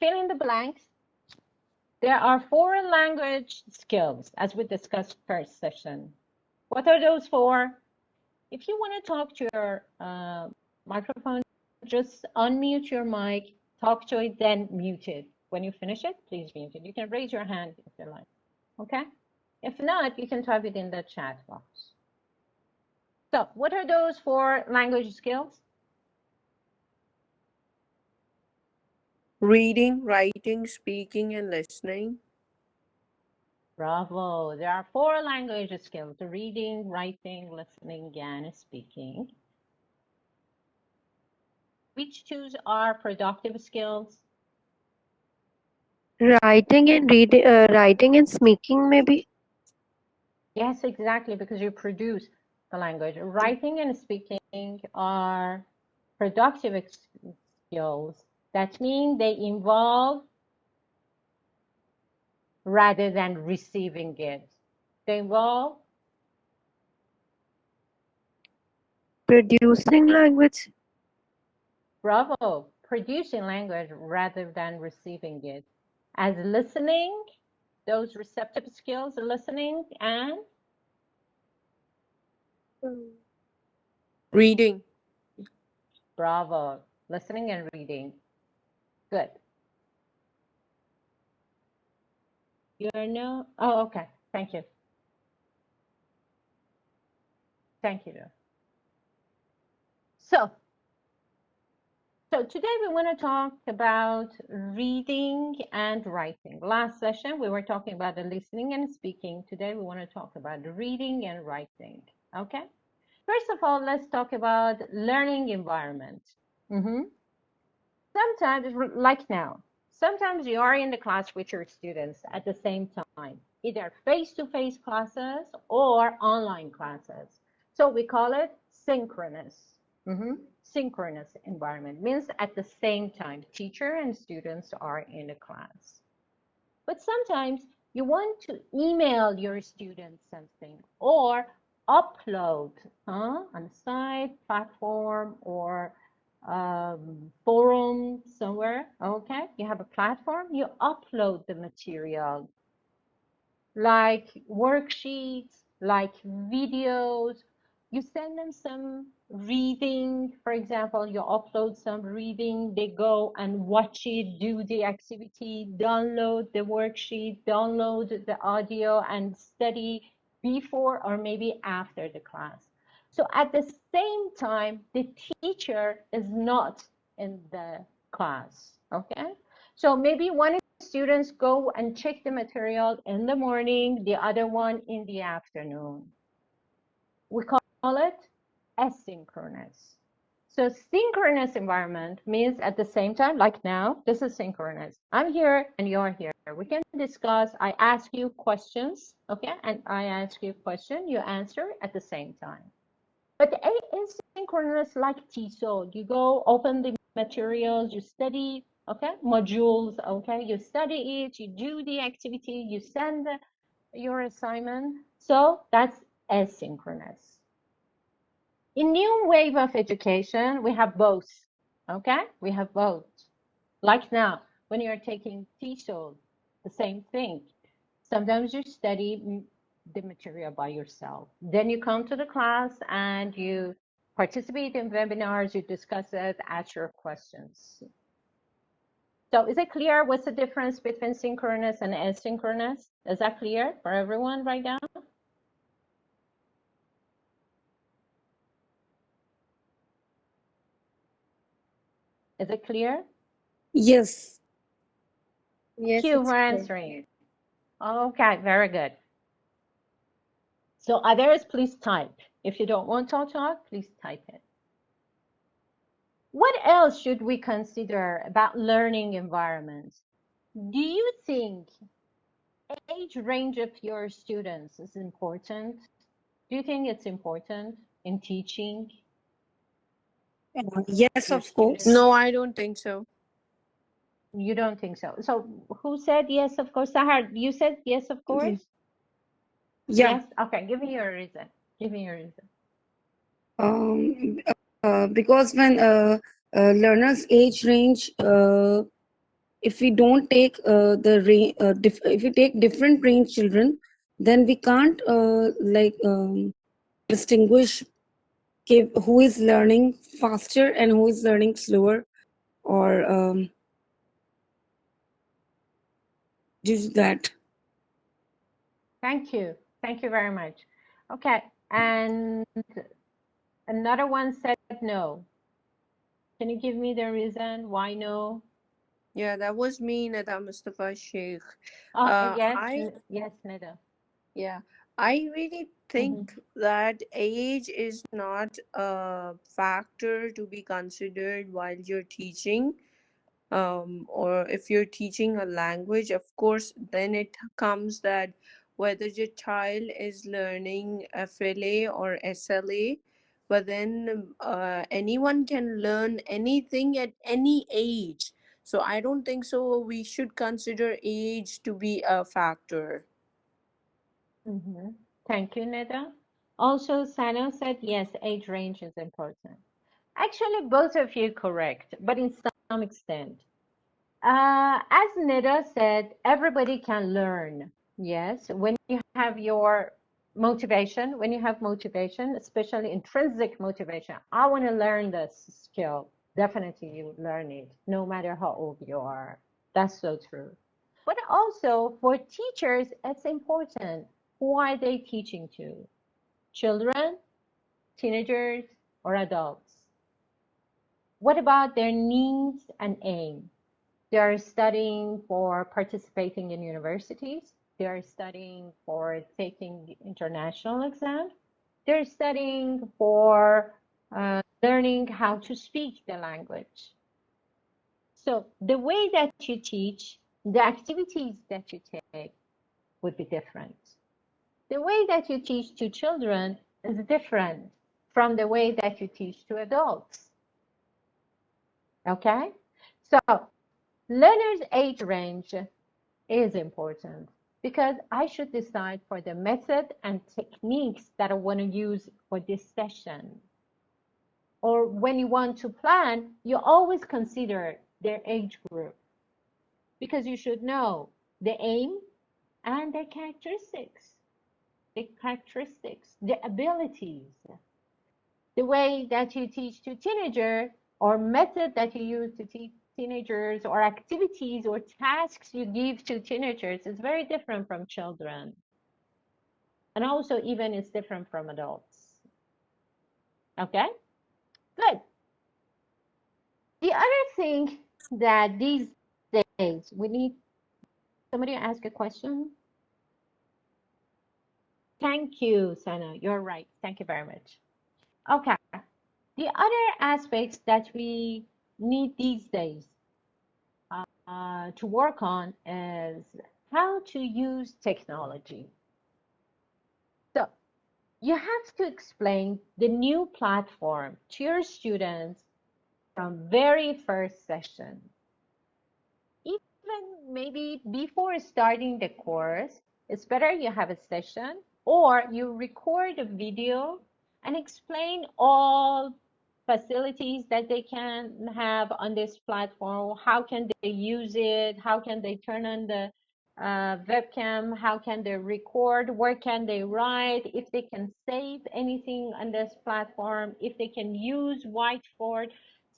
fill in the blanks. There are 4 language skills, as we discussed first session. What are those 4? If you want to talk to your microphone, just unmute your mic, talk to it, then mute it. When you finish it, please mute it. You can raise your hand if you like, okay? If not, you can type it in the chat box. So what are those 4 language skills? Reading, writing, speaking, and listening. Bravo. There are 4 language skills: reading, writing, listening, and speaking. Which 2 are productive skills? Writing and reading, writing and speaking, maybe. Yes, exactly, because you produce the language. Writing and speaking are productive skills. That means they involve rather than receiving it. They involve Producing language. bravo, producing language rather than receiving it. As listening, those receptive skills, listening and Reading. bravo, listening and reading. Good. You're no, oh, okay. Thank you. Thank you. So today we want to talk about reading and writing. Last session, we were talking about the listening and speaking. Today, we want to talk about the reading and writing. Okay? First of all, let's talk about learning environment. Sometimes, like now, sometimes you are in the class with your students at the same time, either face-to-face classes or online classes. So we call it synchronous. Synchronous environment means at the same time, teacher and students are in the class. But sometimes you want to email your students something or upload on a site, platform, or forum somewhere. Okay, you have a platform, you upload the material like worksheets, like videos. You send them some reading, for example, you upload some reading, they go and watch it, do the activity, download the worksheet, download the audio and study before or maybe after the class. So at the same time, the teacher is not in the class, okay? So maybe one students go and check the material in the morning, the other one in the afternoon. We call it asynchronous. So synchronous environment means at the same time, like now, this is synchronous. I'm here and you're here. We can discuss, I ask you questions, okay? And I ask you a question, you answer at the same time. But asynchronous like TESOL, you go open the materials, you study, okay, modules, okay, you study it, you do the activity, you send your assignment. So that's asynchronous. In new wave of education, we have both, okay? We have both. Like now, when you're taking TESOL, the same thing. Sometimes you study the material by yourself. Then you come to the class and you participate in webinars, you discuss it, ask your questions. So is it clear what's the difference between synchronous and asynchronous? Is that clear for everyone right now? Is it clear? Yes. Thank you for answering. Okay, very good. So others, please type. If you don't want to talk, please type it. What else should we consider about learning environments? Do you think age range of your students is important? Do you think it's important in teaching? Yes, of course. No, I don't think so. You don't think so? So who said yes, of course? Sahar, you said yes, of course? Yeah. Yes? Okay, give me your reason. Give me your reason. Because when learners age range if we don't take if we take different range children, then we can't distinguish who is learning faster and who is learning slower, or due to that. Thank you. Thank you very much. Okay, and another one said no. Can you give me the reason why no? Yeah, that was me, Nada Mustafa Sheikh. Yes, I yes, Nida. Yeah, I really think that age is not a factor to be considered while you're teaching. Or if you're teaching a language, of course, then it comes that whether your child is learning FLA or SLA, but then anyone can learn anything at any age. So I don't think so. We should consider age to be a factor. Thank you, Nida. Also, Sano said yes, age range is important. Actually, both of you correct, but in some extent. As Nida said, everybody can learn. Yes, when you have your motivation, when you have motivation, especially intrinsic motivation, I want to learn this skill. Definitely you learn it, no matter how old you are. That's so true. But also for teachers, it's important. Who are they teaching to? Children, teenagers, or adults? What about their needs and aim? They are studying for participating in universities. They are studying for taking international exams. They're studying for learning how to speak the language. So the way that you teach, the activities that you take would be different. The way that you teach to children is different from the way that you teach to adults. Okay? So learner's age range is important because I should decide for the method and techniques that I want to use for this session. Or when you want to plan, you always consider their age group because you should know the aim and their characteristics, the abilities, the way that you teach to teenager or method that you use to teach teenagers or activities or tasks you give to teenagers is very different from children. And also even it's different from adults. Okay, good. The other thing that these days we need somebody to ask a question. Thank you, Sana. You're right. Thank you very much. Okay. The other aspects that we need these days to work on is how to use technology. So you have to explain the new platform to your students from very first session. Even maybe before starting the course, it's better you have a session or you record a video and explain all facilities that they can have on this platform. How can they use it? How can they turn on the webcam? How can they record? Where can they write? If they can save anything on this platform, if they can use whiteboard.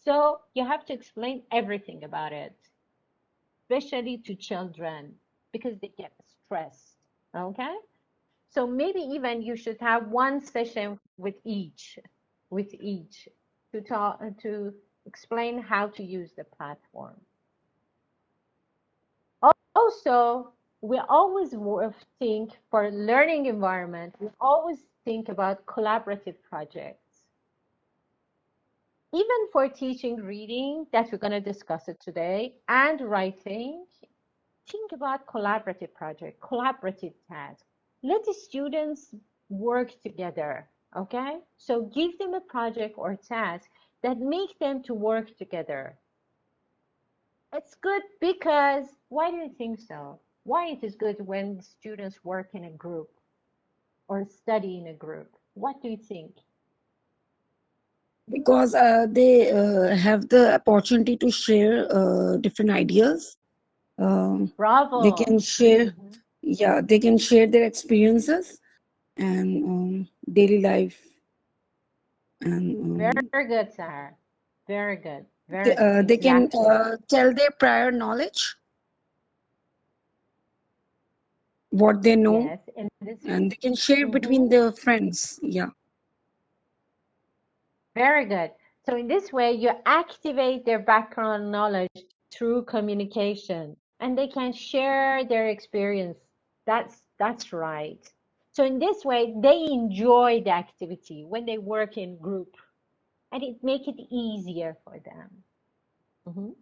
So you have to explain everything about it, especially to children because they get stressed. Okay, so maybe even you should have one session with each to talk to explain how to use the platform. Also, we always think for learning environment, we always think about collaborative projects. Even for teaching reading, that we're going to discuss it today, and writing, think about collaborative project, collaborative tasks. Let the students work together, okay? So give them a project or task that make them to work together. It's good because, why do you think so? Why it is good when students work in a group or study in a group? What do you think? Because they have the opportunity to share different ideas. They Bravo. can share, Mhm. yeah, they can share their experiences and daily life, and Very good, Sarah. Very good. Very good. they can Exactly. tell their prior knowledge, what they know, Yes. In this, and they can share between mhm. their friends. Yeah. Very good. So in this way, you activate their background knowledge through communication, and they can share their experience. That's right. So in this way, they enjoy the activity when they work in group, and it make it easier for them. Mhm.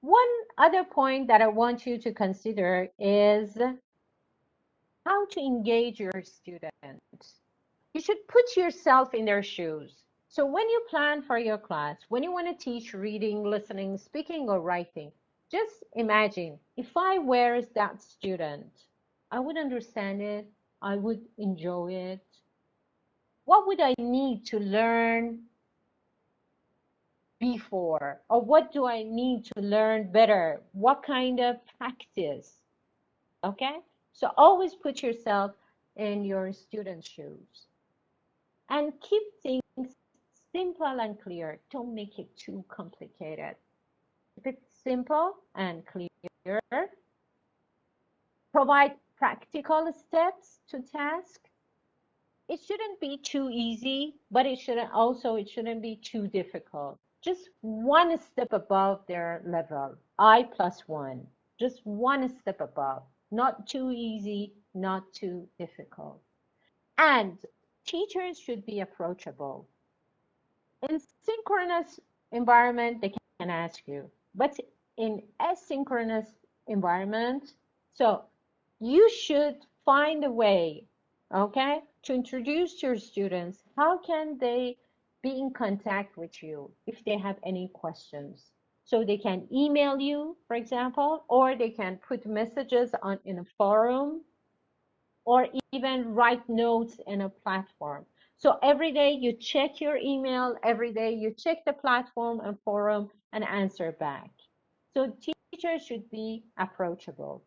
One other point that I want you to consider is how to engage your students. You should put yourself in their shoes. So when you plan for your class, when you want to teach reading, listening, speaking, or writing, just imagine if I were that student, I would understand it, I would enjoy it. What would I need to learn before? Or what do I need to learn better? What kind of practice? Okay? So always put yourself in your student's shoes and keep things simple and clear. Don't make it too complicated. Keep it simple and clear. Provide practical steps to task. It shouldn't be too easy, but it shouldn't be too difficult. Just one step above their level. I+1. Just one step above. Not too easy, not too difficult. And teachers should be approachable. In synchronous environment, they can ask you, but in asynchronous environment, so you should find a way, okay, to introduce your students. How can they be in contact with you if they have any questions? So they can email you, for example, or they can put messages on in a forum, or even write notes in a platform. So every day you check your email, every day you check the platform and forum and answer back. So teachers should be approachable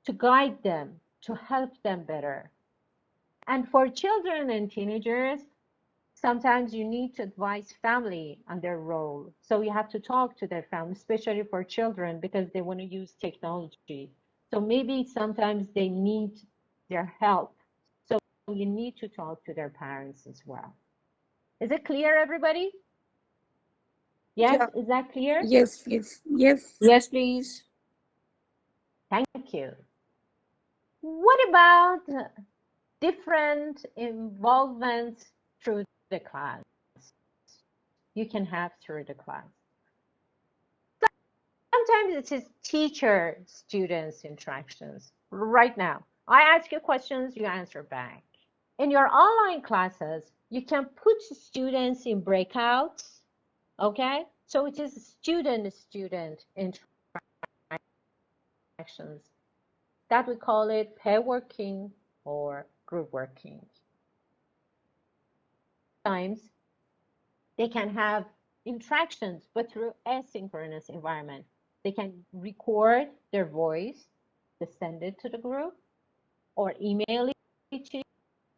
to guide them, to help them better. And for children and teenagers, sometimes you need to advise family on their role. So you have to talk to their family, especially for children, because they want to use technology. So maybe sometimes they need their help. So you need to talk to their parents as well. Is it clear, everybody? Yes, Yeah. is that clear? Yes. Yes. Yes. Yes, please. Thank you. What about different involvements through the class you can have through the class? Sometimes it is teacher students interactions. Right now, I ask you questions, you answer back. In your online classes, you can put students in breakouts, okay? So it is student-student interactions. That we call it pair working or group working. Sometimes they can have interactions, but through asynchronous environment. They can record their voice, to send it to the group, or email it to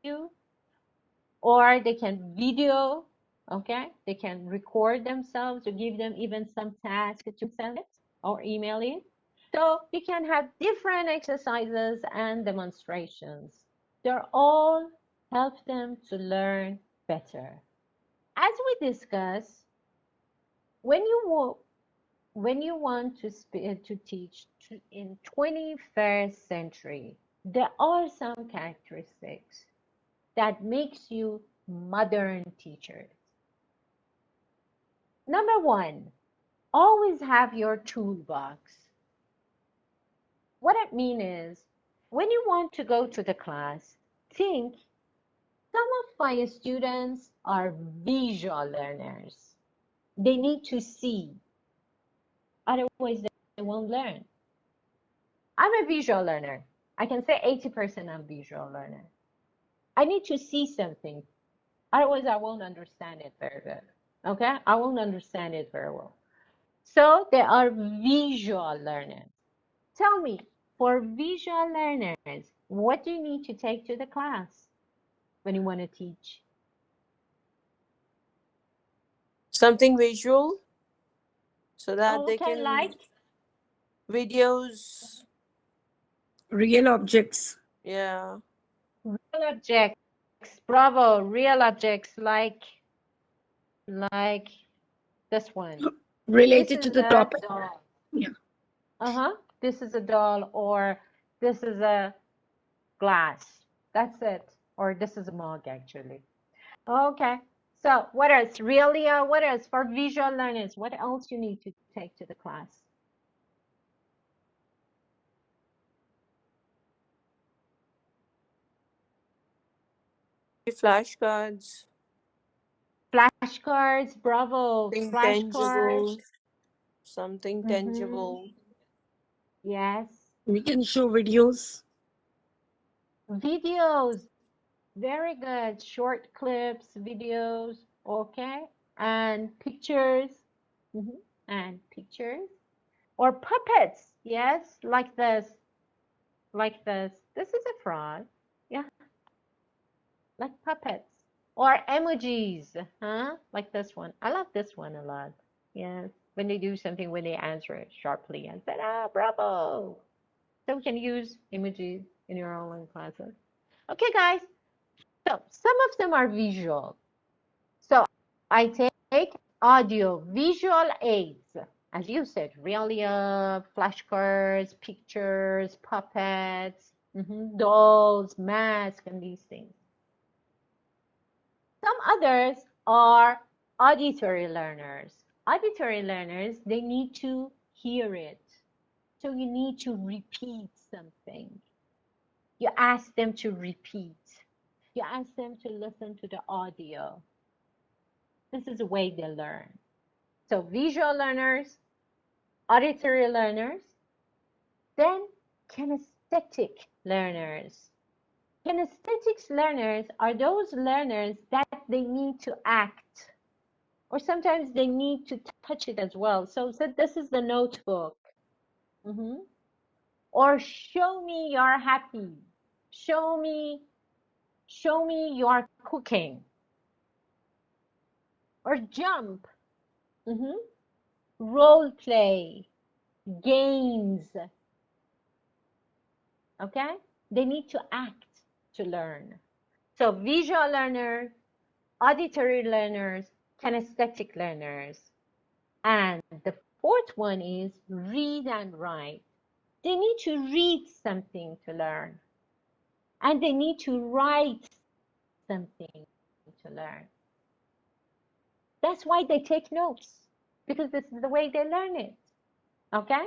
you, or they can video, okay? They can record themselves or give them even some task to send it or email it. So you can have different exercises and demonstrations. They're all help them to learn better. As we discussed, when you want to teach in 21st century, there are some characteristics that makes you modern teachers. Number one, always have your toolbox. What I mean is, when you want to go to the class, think some of my students are visual learners. They need to see, otherwise they won't learn. I'm a visual learner. I can say 80% I'm visual learner. I need to see something. Otherwise, I won't understand it very good. Okay? I won't understand it very well. So they are visual learners. Tell me, for visual learners, what do you need to take to the class when you want to teach? Something visual so that Oh, they okay, can like videos. Real objects Yeah. real objects. Bravo, real objects like this one. This related to is the a topic. doll. Yeah. Uh-huh. This is a doll, or this is a glass. That's it. Or this is a mug, actually. Okay. So what else? Really, what else for visual learners? What else you need to take to the class? Flashcards. Flashcards, bravo. Something Flashcards. tangible. Something Mm-hmm. tangible. Yes. We can show videos. Videos. Very good. Short clips, videos. Okay. And pictures. Mm-hmm. And pictures. Or puppets. Yes. Like this. Like this. This is a frog. Yeah. Like puppets. Or emojis. Huh? Like this one. I love this one a lot. Yes. When they do something, when they answer it sharply and said, bravo. So we can use emojis in your online classes. Okay, guys. So some of them are visual. So I take audio, visual aids, as you said, really flashcards, pictures, puppets, dolls, masks, and these things. Some others are auditory learners. Auditory learners, they need to hear it. So you need to repeat something. You ask them to repeat. You ask them to listen to the audio. This is the way they learn. So visual learners, auditory learners, then kinesthetic learners. Kinesthetic learners are those learners that they need to act, or sometimes they need to touch it as well. So this is the notebook. Mhm. Or show me you're happy. Show me you're cooking. Or jump. Mhm. Role play, games. Okay? They need to act to learn. So visual learners, auditory learners, kinesthetic learners. And the fourth one is read and write. They need to read something to learn. And they need to write something to learn. That's why they take notes, because this is the way they learn it. Okay?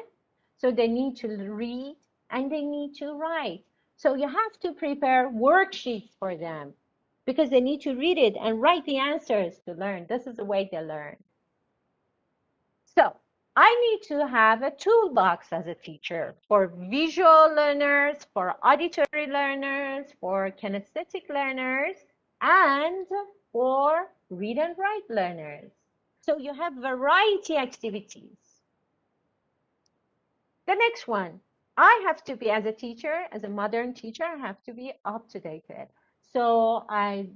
So they need to read and they need to write. So you have to prepare worksheets for them because they need to read it and write the answers to learn. This is the way they learn. So I need to have a toolbox as a teacher for visual learners, for auditory learners, for kinesthetic learners, and for read and write learners. So you have variety activities. The next one, I have to be, as a teacher, as a modern teacher, I have to be up to date. So I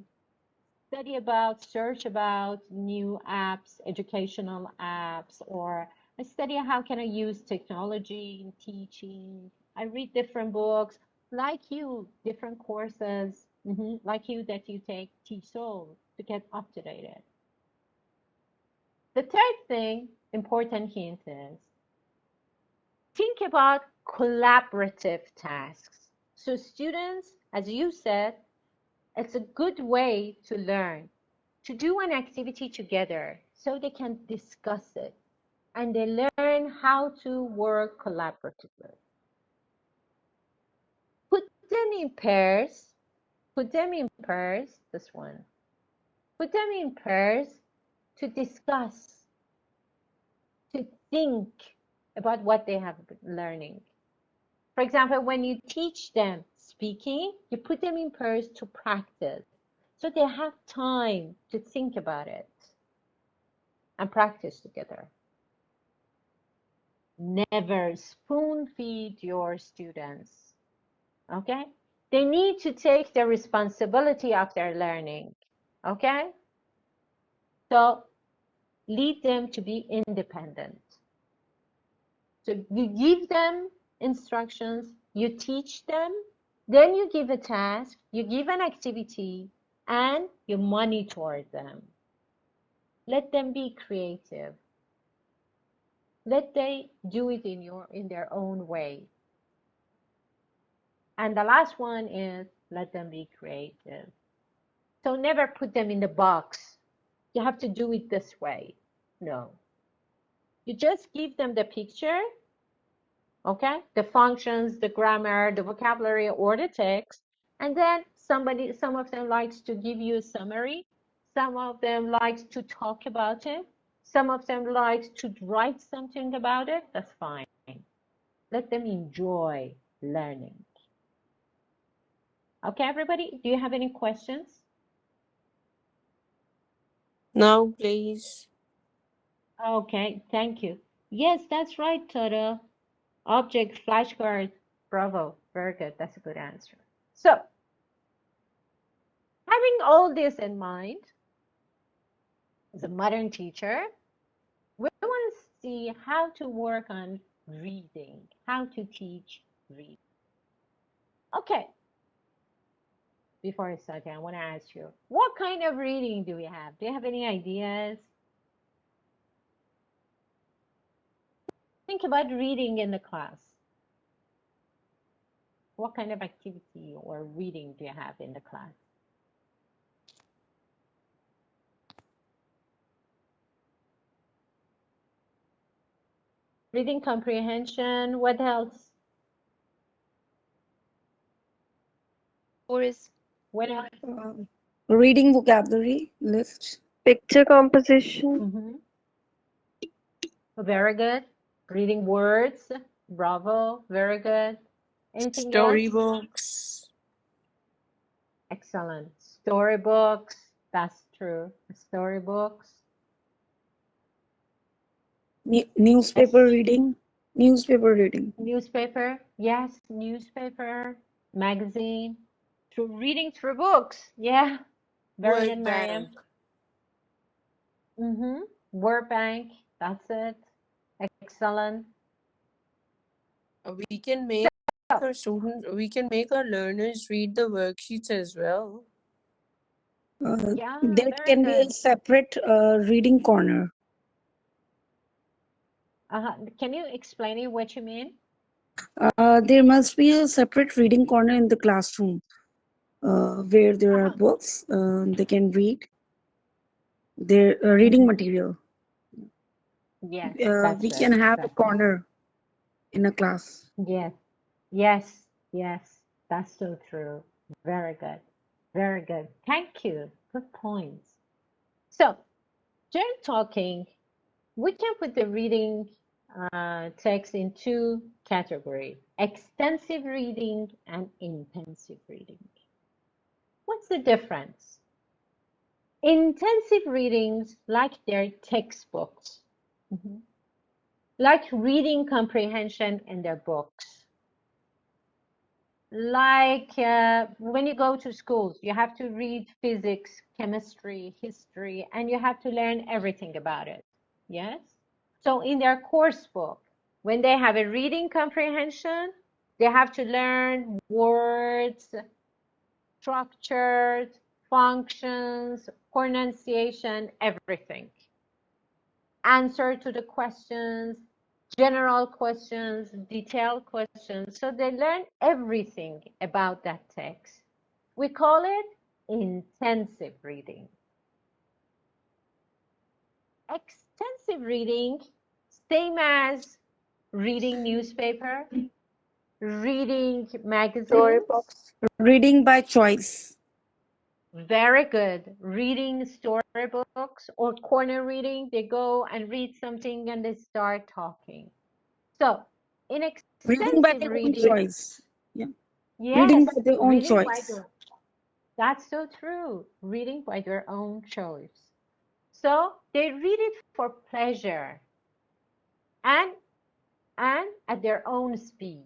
study about, search about new apps, educational apps, or I study how can I use technology in teaching. I read different books, like you, different courses, like you that you take TESOL to get up to date. The third thing, important hint is, think about collaborative tasks. So students, as you said, it's a good way to learn, to do an activity together so they can discuss it and they learn how to work collaboratively. Put them in pairs, this one. Put them in pairs to discuss, to think about what they have been learning. For example, when you teach them speaking, you put them in pairs to practice. So they have time to think about it and practice together. Never spoon feed your students. Okay? They need to take the responsibility of their learning. Okay? So lead them to be independent. So you give them instructions, you teach them, then you give a task, you give an activity, and you monitor them. Let them be creative. Let they do it in their own way. And the last one is let them be creative. So never put them in the box. You have to do it this way. No. You just give them the picture, okay? The functions, the grammar, the vocabulary, or the text. And then some of them likes to give you a summary. Some of them likes to talk about it. Some of them likes to write something about it. That's fine. Let them enjoy learning. Okay, everybody, do you have any questions? No, please. Okay, thank you. Yes, that's right, Toto. Object, flashcard, bravo. Very good. That's a good answer. So, having all this in mind, as a modern teacher, we want to see how to work on reading, how to teach reading. Okay, before I start, I want to ask you, what kind of reading do we have? Do you have any ideas? Think about reading in the class. What kind of activity or reading do you have in the class? Reading comprehension, what else? Stories. What else? Reading vocabulary list. Picture composition. Mm-hmm. Very good. Reading words, bravo, very good. Anything else? Storybooks. Excellent. Storybooks, that's true. Storybooks. Newspaper reading. Newspaper reading. Newspaper, yes, newspaper, magazine, reading through books. Yeah, very good, Word Mariam. bank. Mm-hmm. Word bank, that's it. Excellent. We can make our students, we can make our learners read the worksheets as well. Yeah, There very can be a good. separate reading corner. Can you explain it what you mean? There must be a separate reading corner in the classroom where there are books they can read. Their reading material. Yes, that's We it. can have a That's it. corner in a class. Yes, yes, yes. That's so true. Very good. Very good. Thank you. Good points. So, during talking, we can put the reading text in two categories, extensive reading and intensive reading. What's the difference? Intensive readings, like their textbooks, like reading comprehension in their books, like when you go to schools, you have to read physics, chemistry, history, and you have to learn everything about it. Yes? So in their course book, when they have a reading comprehension, they have to learn words, structures, functions, pronunciation, everything. Answer to the questions, general questions, detailed questions. So they learn everything about that text. We call it intensive reading. Extensive reading, same as reading newspaper, reading magazines. Storybooks. Reading by choice. Very good. Reading storybooks or corner reading, they go and read something and they start talking. So in Reading by extensive their own reading, choice. Yeah. Reading by yes, their own reading by choice. their, that's so true. Reading by their own choice. So they read it for pleasure. And at their own speed.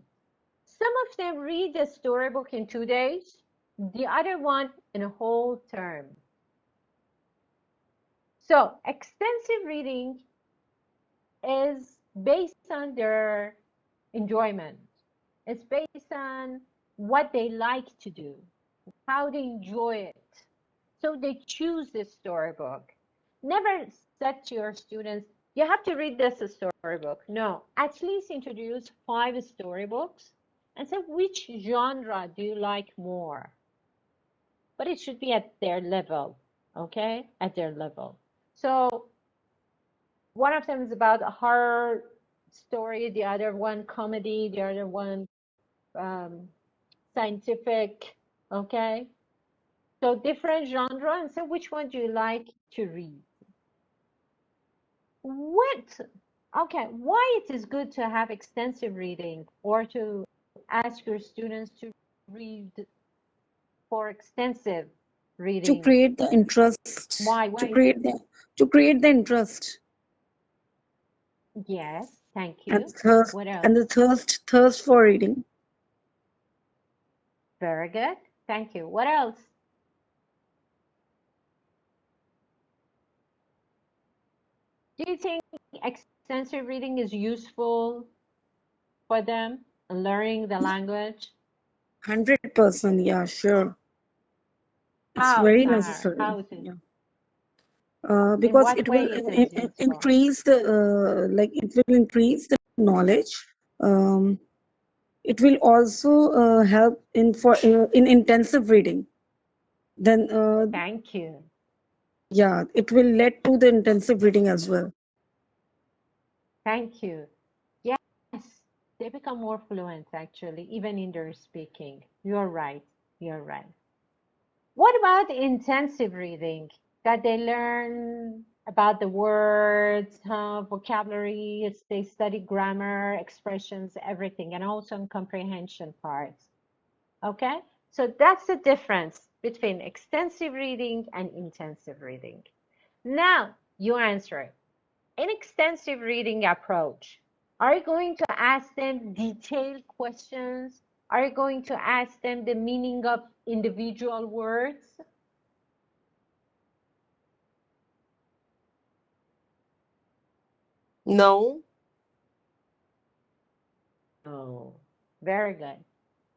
Some of them read a storybook in 2 days, the other one in a whole term. So extensive reading is based on their enjoyment. It's based on what they like to do, how they enjoy it. So they choose this storybook. Never set to your students, you have to read this storybook. No, at least introduce 5 storybooks and say which genre do you like more. But it should be at their level, okay? At their level. So one of them is about a horror story, the other one comedy, the other one scientific, okay? So different genre, and so which one do you like to read? Okay, why it is good to have extensive reading or to ask your students to read for extensive To reading? create the interest, Why? to create the interest Yes, thank and you. thirst What else? and the thirst for reading. Very good. Thank you. What else? Do you think extensive reading is useful for them in learning the language? 100%, yeah, sure. It's How, very Sahar? necessary. How is it? Yeah. In Because what it will way it is useful? increase the it will increase the knowledge. Um, it will also help in intensive reading. Then Thank you. yeah, it will lead to the intensive reading as well. Thank you. Yes, they become more fluent actually, even in their speaking. You're right. You're right. What about intensive reading? That they learn about the words, vocabulary, they study grammar, expressions, everything, and also in comprehension parts. Okay? So that's the difference between extensive reading and intensive reading. Now, you answer it. In extensive reading approach, are you going to ask them detailed questions? Are you going to ask them the meaning of individual words? No. Oh, very good.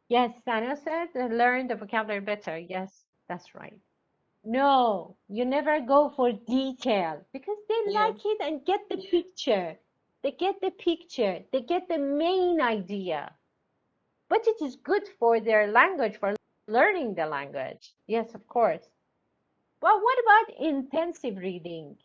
Yes, Sana said learn the vocabulary better. Yes, that's right. No, you never go for detail because they Yeah. like it and get the picture. They get the picture. They get the main idea. But it is good for their language, for learning the language. Yes, of course. Well, what about intensive reading?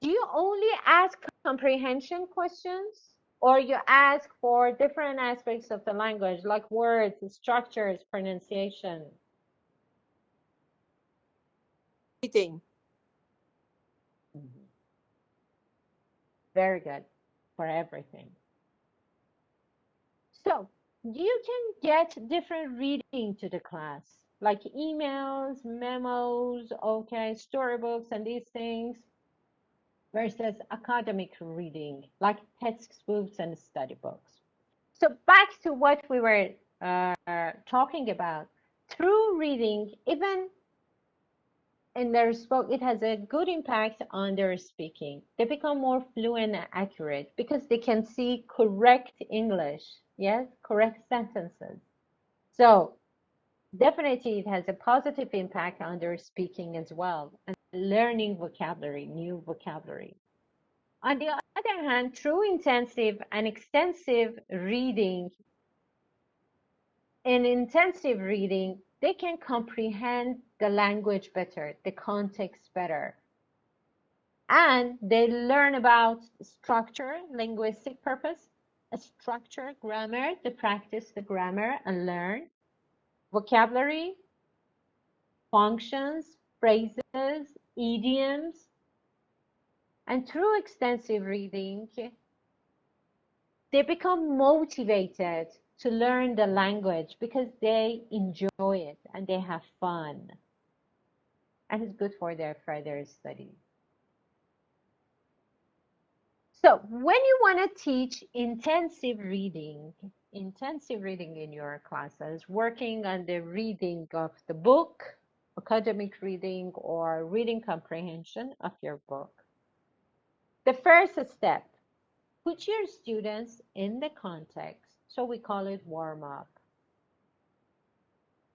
Do you only ask comprehension questions or you ask for different aspects of the language like words, structures, pronunciation? Everything. Mhm. Very good for everything. So you can get different reading to the class, like emails, memos, okay, storybooks, and these things, versus academic reading, like textbooks and study books. So back to what we were talking about. Through reading, even in their spoke, it has a good impact on their speaking. They become more fluent and accurate because they can see correct English, yes, correct sentences. So definitely it has a positive impact on their speaking as well and learning vocabulary, new vocabulary. On the other hand, through intensive and extensive reading, in intensive reading, they can comprehend the language better, the context better. And they learn about structure, linguistic purpose, structure, grammar, they practice the grammar and learn, vocabulary, functions, phrases, idioms. And through extensive reading, they become motivated to learn the language because they enjoy it and they have fun. And it's good for their further studies. So when you want to teach intensive reading in your classes, working on the reading of the book, academic reading, or reading comprehension of your book, the first step, put your students in the context. So we call it warm up.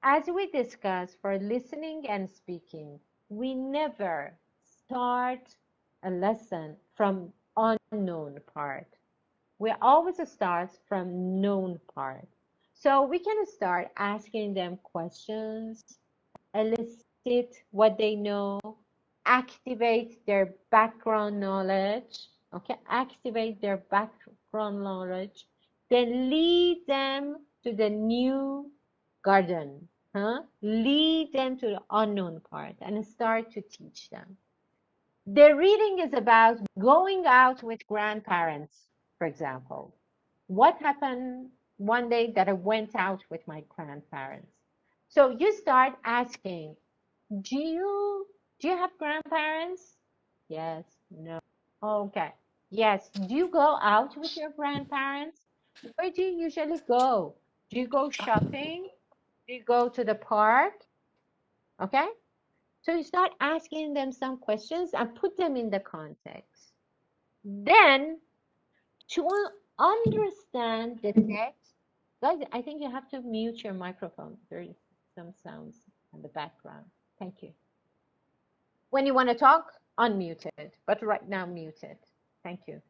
As we discussed for listening and speaking, we never start a lesson from unknown part. We always start from known part. So we can start asking them questions, elicit what they know, activate their background knowledge, okay, activate their background knowledge, then lead them to the new garden, lead them to the unknown part and start to teach them. The reading is about going out with grandparents, for example. What happened one day that I went out with my grandparents? So you start asking, do you have grandparents? Yes, no. Okay. Yes. Do you go out with your grandparents? Where do you usually go? Do you go shopping? Do you go to the park? Okay. So you start asking them some questions and put them in the context. Then to understand the text, guys, I think you have to mute your microphone. There is some sounds in the background. Thank you. When you want to talk, unmute it, but right now mute it. Thank you,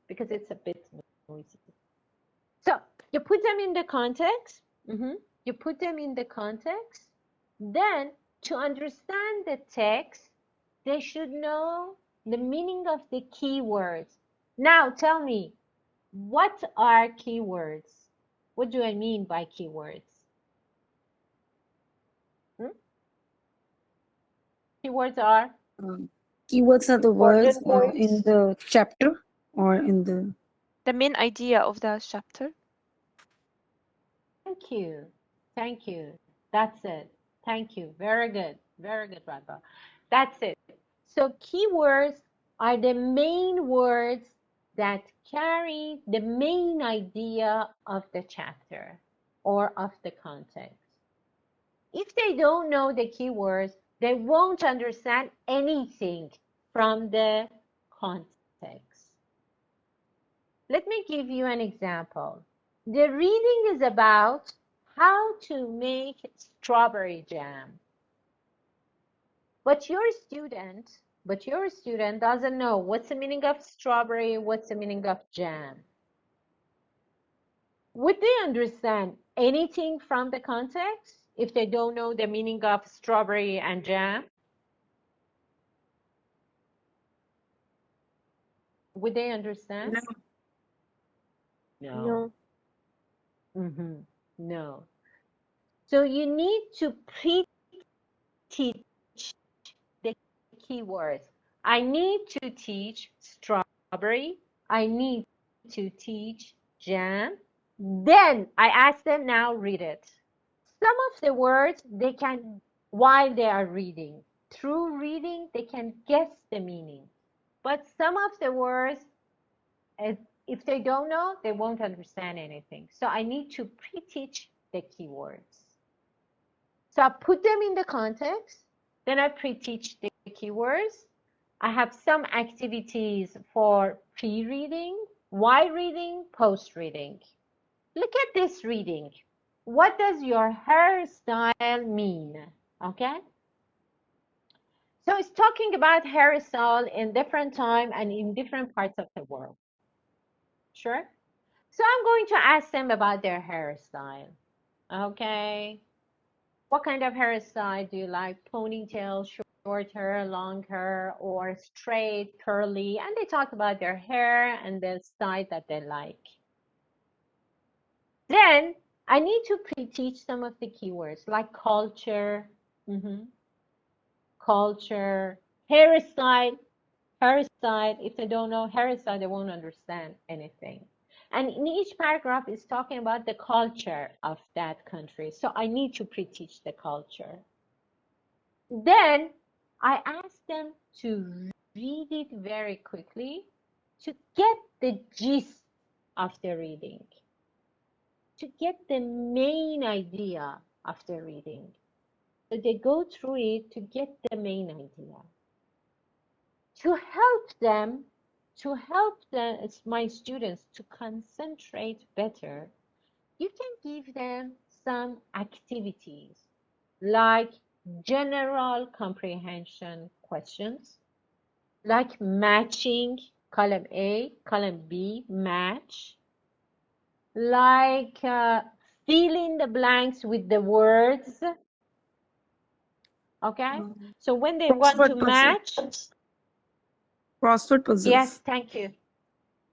because it's a bit noisy. So you put them in the context. You put them in the context. Then to understand the text, they should know the meaning of the keywords. Now tell me, what are keywords? What do I mean by keywords? Keywords are? Keywords are the words Important points. in the chapter or in the main idea of the chapter. Thank you. Thank you. That's it. Thank you. Very good. Very good, Radha. That's it. So keywords are the main words that carry the main idea of the chapter or of the context. If they don't know the keywords, they won't understand anything from the context. Let me give you an example. The reading is about how to make strawberry jam. But your student doesn't know what's the meaning of strawberry, what's the meaning of jam. Would they understand anything from the context if they don't know the meaning of strawberry and jam? Would they understand? No. No. So you need to pre-teach the keywords. I need to teach strawberry. I need to teach jam. Then I ask them, now read it. Some of the words they can, while they are reading, through reading, they can guess the meaning. But some of the words, if they don't know, they won't understand anything. So I need to pre-teach the keywords. So I put them in the context, then I pre-teach the keywords. I have some activities for pre-reading, while reading, post-reading. Look at this reading. What does your hairstyle mean? Okay. So it's talking about hairstyle in different time and in different parts of the world. Sure. So I'm going to ask them about their hairstyle. Okay. What kind of hairstyle do you like? Ponytail, short hair, long hair, or straight, curly? And they talk about their hair and the style that they like. Then I need to pre-teach some of the keywords like culture, culture, hairstyle. If they don't know hairstyle, they won't understand anything. And in each paragraph is talking about the culture of that country. So I need to pre-teach the culture. Then I ask them to read it very quickly to get the gist of the reading, to get the main idea of the reading. So they go through it to get the main idea. To help them, it's my students to concentrate better, you can give them some activities like general comprehension questions, like matching column A, column B, match, like fill in the blanks with the words. Okay, so when they want to Crossword puzzle. match, Crossword puzzles. yes, thank you.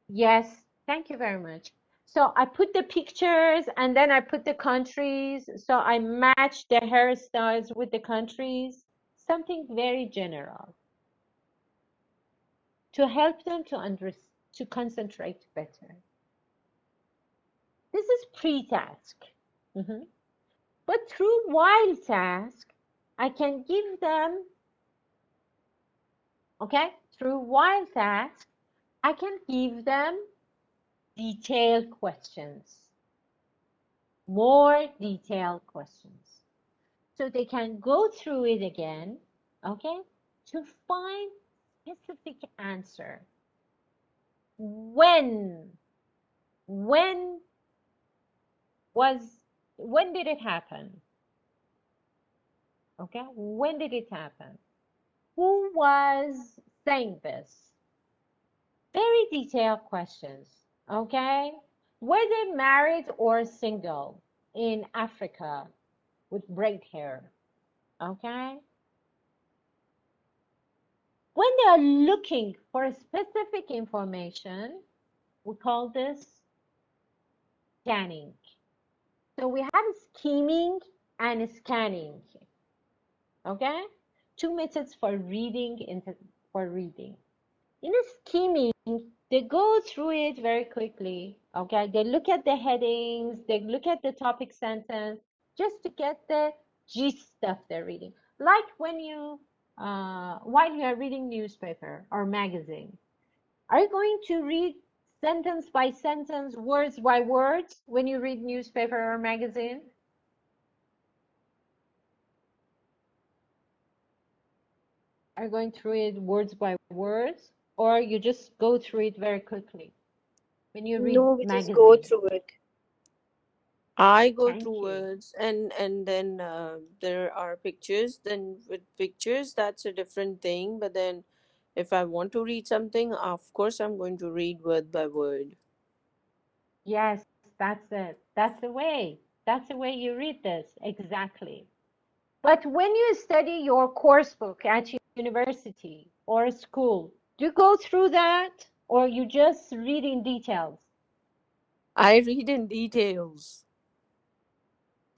Yes, thank you very much. So I put the pictures and then I put the countries. So I match the hairstyles with the countries, something very general to help them to concentrate better. This is pre-task. But through while task, I can give them, okay, through while task, I can give them detailed questions, more detailed questions. So they can go through it again, okay, to find specific answer. When did it happen? Okay, when did it happen? Who was saying this? Very detailed questions, okay? Were they married or single in Africa with braid hair, okay? When they are looking for specific information, we call this scanning. So we have skimming and scanning, okay? Two methods for reading. In skimming, they go through it very quickly, okay? They look at the headings, they look at the topic sentence, just to get the gist of the reading. Like when you, while you are reading newspaper or magazine, are you going to read sentence by sentence, words by words when you read newspaper or magazine? Are you going through it words by words, or you just go through it very quickly when you read No, we just go magazine? through it. I go Thank through you. words and then there are pictures. Then with pictures, that's a different thing. But then if I want to read something, of course I'm going to read word by word. Yes, that's it. That's the way. That's the way you read this. Exactly. But when you study your course book at university or school, do you go through that or you just read in details? I read in details.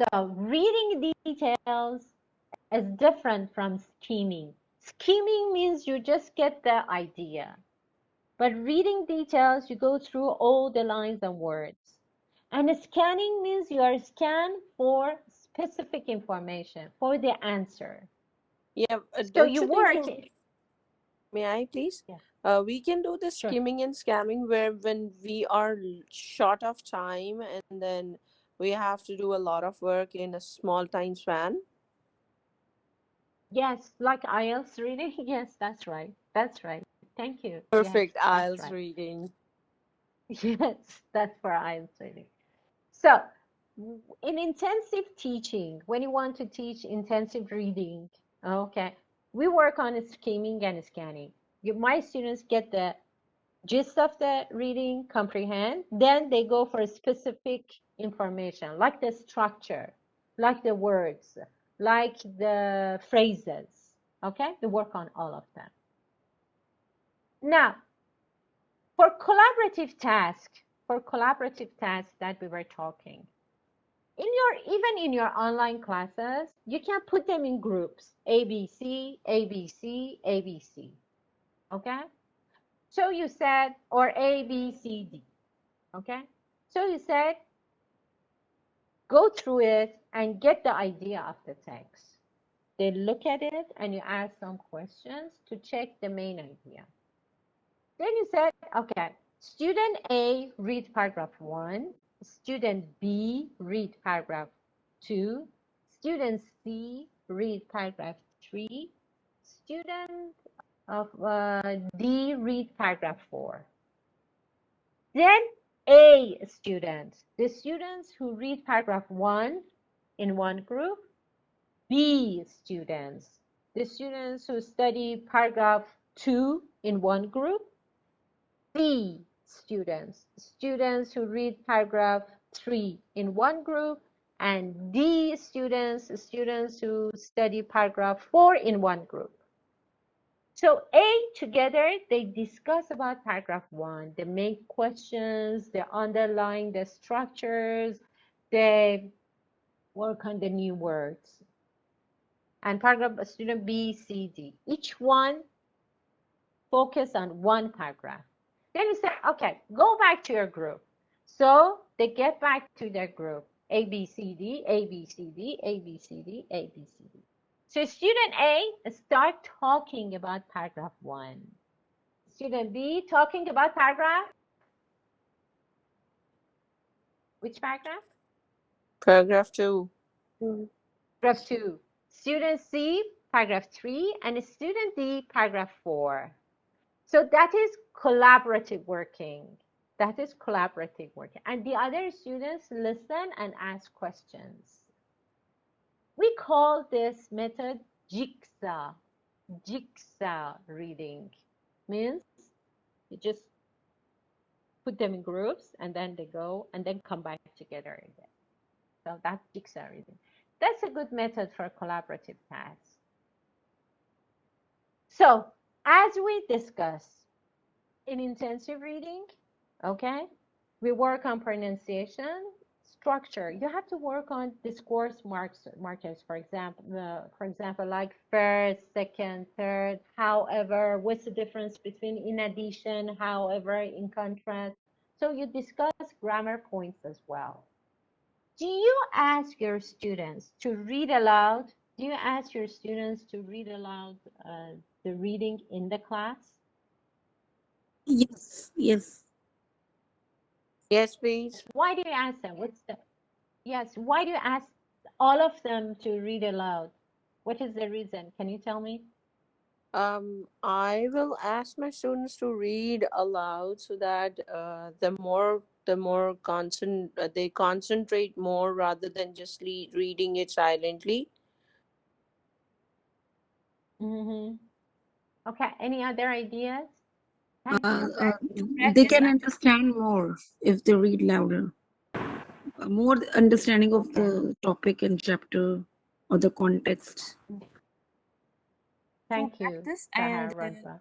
So reading details is different from scheming. Scheming means you just get the idea. But reading details, you go through all the lines and words. And scanning means you are scanned for specific information, for the answer. Yeah, So don't you you think work. may I please? Yeah, We can do the sure. skimming and scamming where when we are short of time and then we have to do a lot of work in a small time span. Yes, like IELTS reading. Yes, that's right. That's right. Thank you. Yes, Perfect that's IELTS right. reading. Yes, that's for IELTS reading. So in intensive teaching, when you want to teach intensive reading, okay, we work on skimming and scanning. My students get the gist of the reading, comprehend, then they go for specific information, like the structure, like the words, like the phrases, okay? They work on all of them. Now, for collaborative tasks that we were talking, even in your online classes, you can put them in groups, ABC, ABC, ABC, okay? So you said, or A, B, C, D, okay? So you said, go through it and get the idea of the text. Then look at it and you ask some questions to check the main idea. Then you said, okay, student A read paragraph 1, student B read paragraph 2, student C read paragraph 3, student of D read paragraph 4. Then A students, the students who read paragraph 1 in one group, B students, the students who study paragraph 2 in one group, C students, students who read paragraph 3 in one group, and D students, students who study paragraph 4 in one group. So A together, they discuss about paragraph 1. They make questions, they underline the structures, they work on the new words. And paragraph student B, C, D. Each one focus on one paragraph. Then you say, okay, go back to your group. So they get back to their group. A, B, C, D, A, B, C, D, A, B, C, D, A, B, C, D. So student A start talking about paragraph 1. Student B talking about paragraph? Which paragraph? Paragraph 2. Paragraph 2. Student C, paragraph 3, and student D, paragraph 4. So that is collaborative working. That is collaborative working. And the other students listen and ask questions. We call this method jigsaw. Jigsaw reading means you just put them in groups and then they go and then come back together again. So that's jigsaw reading. That's a good method for collaborative tasks. So as we discussed in intensive reading, okay, we work on pronunciation, structure. You have to work on discourse markers, for example, like first, second, third, however, what's the difference between in addition, however, in contrast. So you discuss grammar points as well. Do you ask your students to read aloud? Do you ask your students to read aloud the reading in the class? Yes, yes. Yes, please. Why do you ask them? Why do you ask all of them to read aloud? What is the reason? Can you tell me? I will ask my students to read aloud so that they concentrate more rather than just reading it silently. Mm-hmm. Okay, any other ideas? They can understand more if they read louder. More understanding of the topic and chapter or the context. Thank To you, practice Sahar and Radha.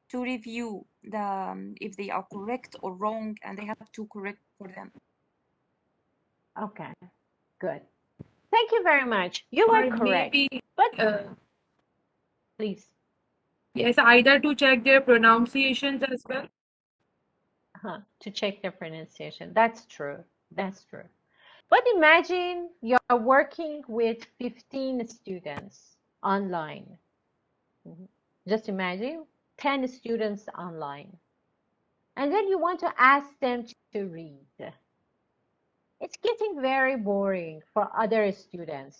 to review if they are correct or wrong, and they have to correct for them. Okay, good. Thank you very much. You were Or correct. maybe, But please. yes, either to check their pronunciations as well. To check their pronunciation. That's true. That's true. But imagine you're working with 15 students online. Just imagine 10 students online. And then you want to ask them to read. It's getting very boring for other students.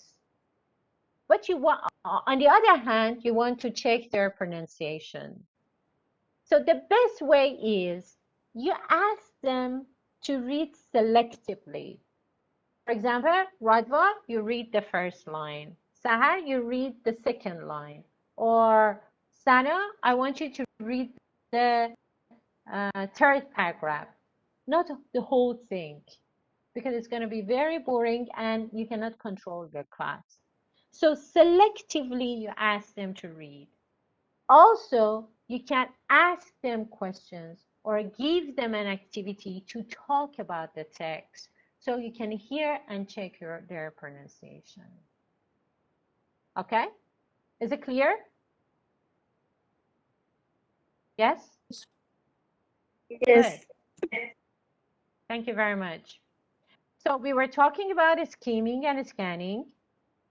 But you want, on the other hand, you want to check their pronunciation. So the best way is you ask them to read selectively. For example, Radva, you read the first line. Sahar, you read the second line. Or Sana, I want you to read the third paragraph, not the whole thing, because it's going to be very boring and you cannot control your class. So selectively, you ask them to read. Also, you can ask them questions or give them an activity to talk about the text so you can hear and check their pronunciation. Okay? Is it clear? Yes? Yes. Good. Thank you very much. So we were talking about skimming and scanning.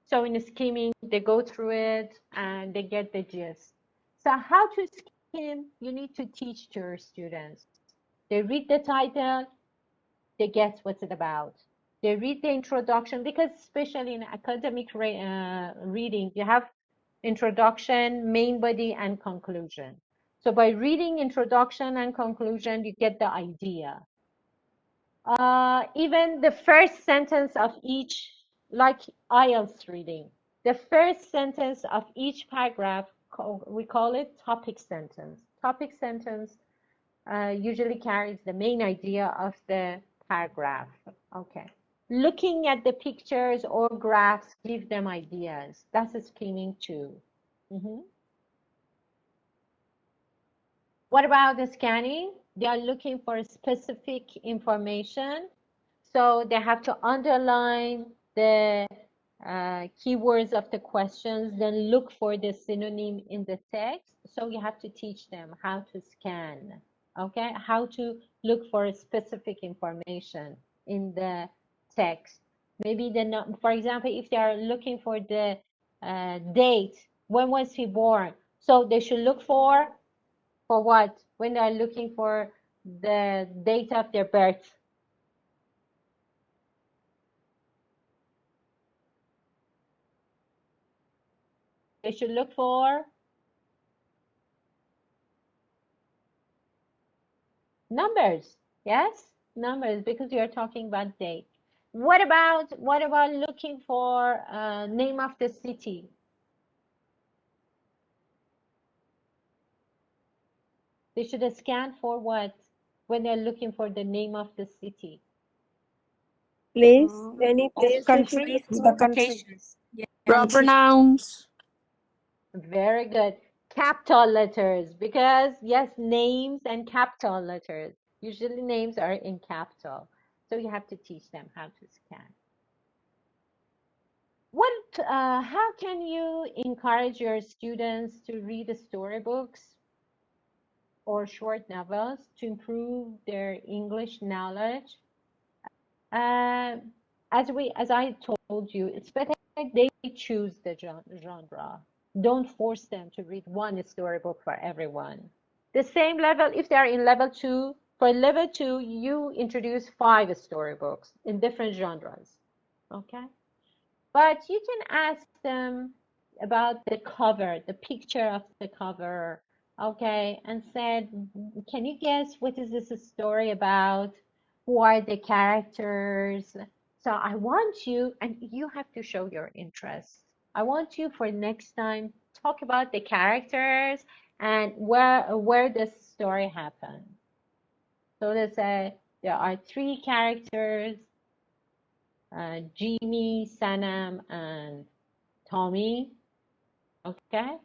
So in skimming, they go through it and they get the gist. So how to him, you need to teach to your students. They read the title, they get what's it about. They read the introduction, because especially in academic reading, you have introduction, main body, and conclusion. So by reading introduction and conclusion, you get the idea. Even the first sentence of each, like IELTS reading, the first sentence of each paragraph, we call it topic sentence. Topic sentence usually carries the main idea of the paragraph. Okay. Looking at the pictures or graphs give them ideas. That's a skimming too. What about the scanning? They are looking for specific information. So they have to underline the keywords of the questions, then look for the synonym in the text. So you have to teach them how to scan, okay? How to look for specific information in the text. Maybe for example, if they are looking for the date, when was he born? So they should look for what? When they are looking for the date of their birth. They should look for numbers. Yes, numbers, because you're talking about date. What about looking for name of the city? They should scan for what when they're looking for the name of the city? Place, any place they should Country, look the for. country. Locations. Yeah. Proper nouns. Very good. Capital letters, because yes, names and capital letters. Usually names are in capital. So you have to teach them how to scan. How can you encourage your students to read storybooks or short novels to improve their English knowledge? As I told you, it's better they choose the genre. Don't force them to read one storybook for everyone. The same level, if they are in level 2, for level 2, you introduce 5 storybooks in different genres. Okay? But you can ask them about the cover, the picture of the cover, okay, and said, can you guess what is this story about? Who are the characters? So I want you, and you have to show your interest. I want you for next time, talk about the characters and where this story happened. So let's say there are 3 characters, Jimmy, Sanam, and Tommy, okay?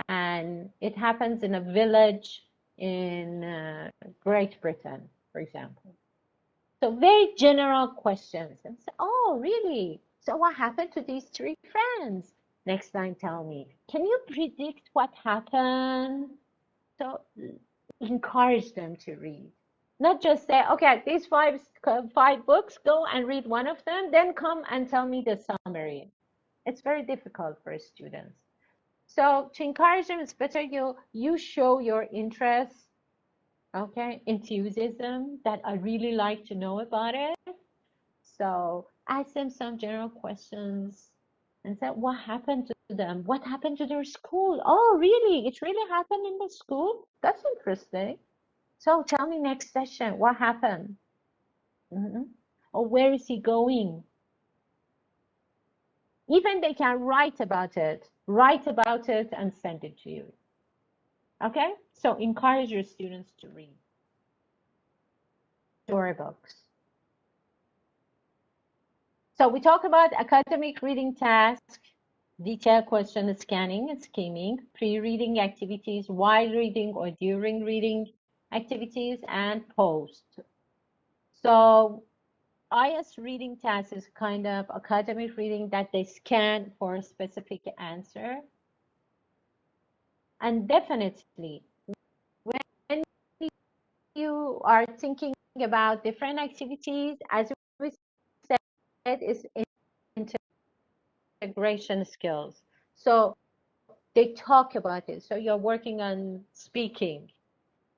And it happens in a village in Great Britain, for example. So very general questions. And say, oh, really? So what happened to these 3 friends? Next time, tell me. Can you predict what happened? So encourage them to read. Not just say, okay, these 5 books, go and read one of them, then come and tell me the summary. It's very difficult for students. So to encourage them, it's better you show your interest, okay, enthusiasm, that I really like to know about it. So ask them some general questions and say, what happened to them? What happened to their school? Oh, really? It really happened in the school? That's interesting. So tell me next session, what happened? Or where is he going? Even they can write about it and send it to you. Okay? So encourage your students to read storybooks. So we talk about academic reading tasks, detailed question scanning and skimming, pre-reading activities, while reading or during reading activities, and post. So IS reading task is kind of academic reading that they scan for a specific answer. And definitely, when you are thinking about different activities, as we said, is integration skills. So They talk about it. So you're working on speaking.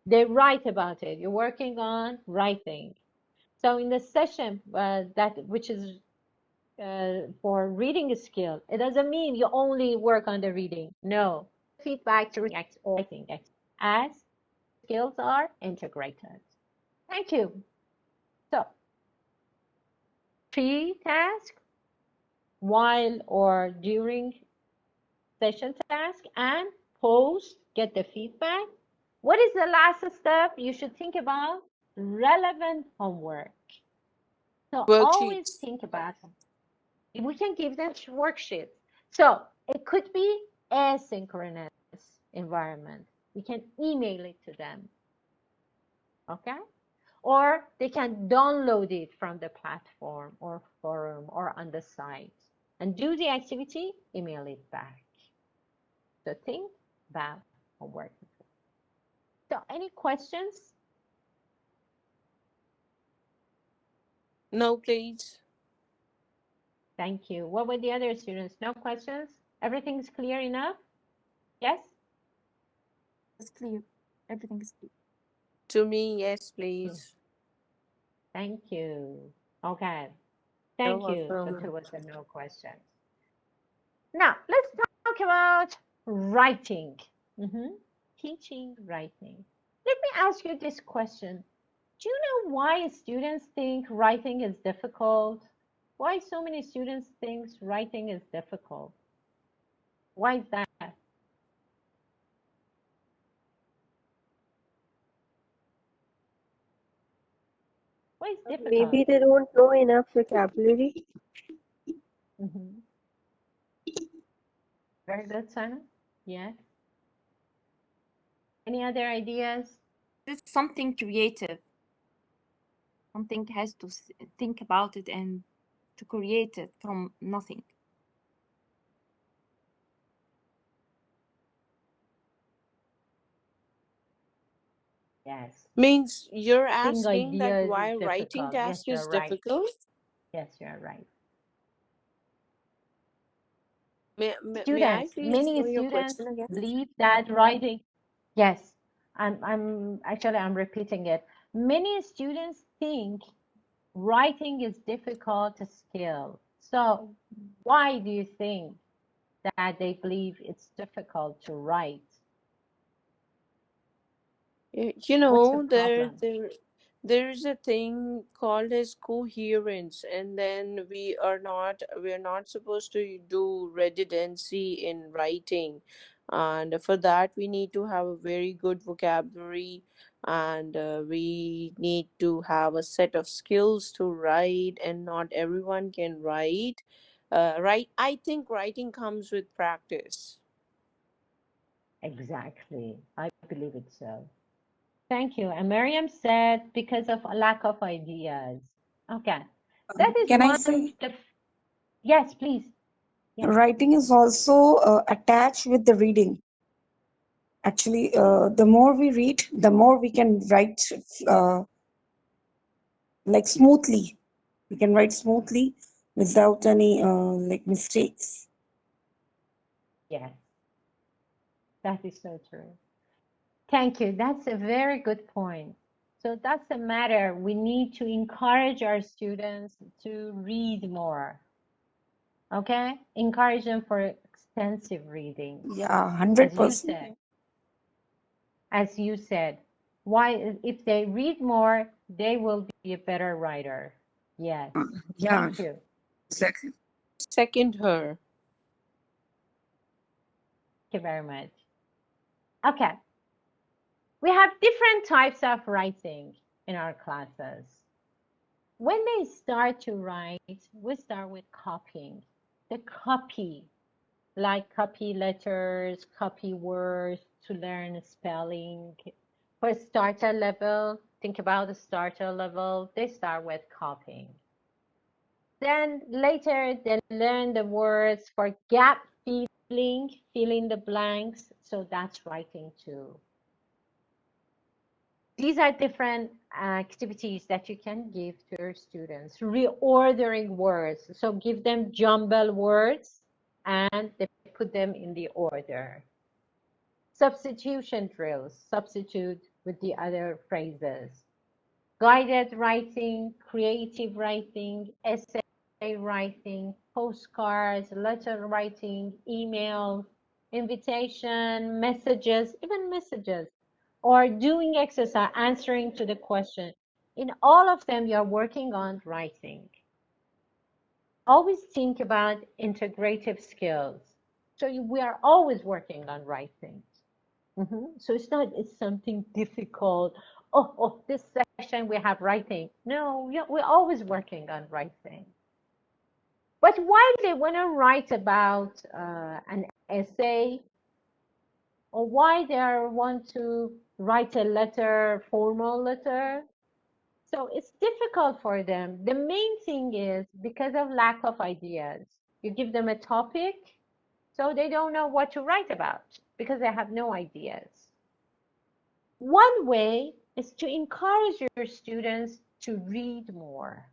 They write about it. You're working on writing. So in the session which is for reading skill, it doesn't mean you only work on the reading. No, feedback to writing as skills are integrated. Thank you. So pre-task, while or during session task, and post, get the feedback. What is the last step? You should think about relevant homework. So always Worksheets. think about it. We can give them worksheets. So it could be asynchronous environment. We can email it to them. Okay? Or they can download it from the platform or forum or on the site and do the activity, email it back. So think about homework. So any questions? No, please. Thank you. What were the other students? No questions? Everything's clear enough? Yes? It's clear. Everything is clear. To me, yes, please. Thank you. Okay. You're Thank you. So welcome. there was no questions. Now, let's talk about writing. Teaching writing. Let me ask you this question. Do you know why students think writing is difficult? Why so many students think writing is difficult? Why is that? Why is difficult? Maybe they don't know enough vocabulary. Very good, Sana. Yes. Any other ideas? It's something creative. Something has to think about it and to create it from nothing. Yes. Means you're Think asking that ideas why is writing difficult. Yes, task you're is right. difficult? Yes, you're right. May I Students, please many know your students question again? believe that writing, yes, I'm repeating it. Many students think writing is difficult skill. So why do you think that they believe it's difficult to write? You What's the know, problem? there's a thing called as coherence, and then we're not supposed to do redundancy in writing, and for that we need to have a very good vocabulary, and we need to have a set of skills to write, and not everyone can write. I think writing comes with practice. Exactly. I believe it so. Thank you. And Miriam said because of a lack of ideas. Okay. That is Can I one say yes, please. Yes. writing is also attached with the reading? Actually, the more we read, the more we can write like smoothly. We can write smoothly without any like mistakes. Yes. That is so true. Thank you. That's a very good point. So that's the matter. We need to encourage our students to read more. Okay? Encourage them for extensive reading. Yeah, As you 100%. said. As you said. Why if they read more, they will be a better writer. Yes. Yeah, Thank you. exactly. Second her. Thank you very much. Okay. We have different types of writing in our classes. When they start to write, we start with copying. The copy, like copy letters, copy words to learn spelling. For starter level, think about the starter level, they start with copying. Then later they learn the words for gap filling, filling the blanks. So that's writing too. These are different activities that you can give to your students. Reordering words. So give them jumble words and the put them in the order. Substitution drills, substitute with the other phrases. Guided writing, creative writing, essay writing, postcards, letter writing, emails, invitation, messages, even messages, or doing exercise, answering to the question. In all of them, you're working on writing. Always think about integrative skills. So we are always working on writing. So it's something difficult. Oh, this session we have writing. No, we're always working on writing. But why they want to write about an essay, or why they want to write a letter, formal letter? So it's difficult for them. The main thing is because of lack of ideas. You give them a topic, so they don't know what to write about because they have no ideas. One way is to encourage your students to read more.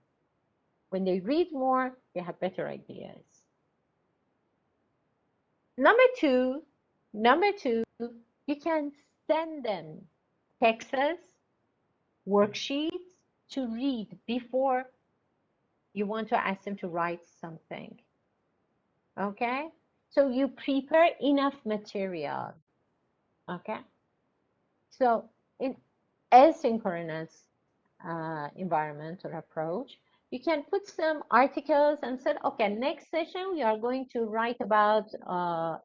When they read more, they have better ideas. Number two, you can send them texts, worksheets to read before you want to ask them to write something. Okay? So you prepare enough material. Okay? So in asynchronous environmental approach, you can put some articles and say, okay, next session we are going to write about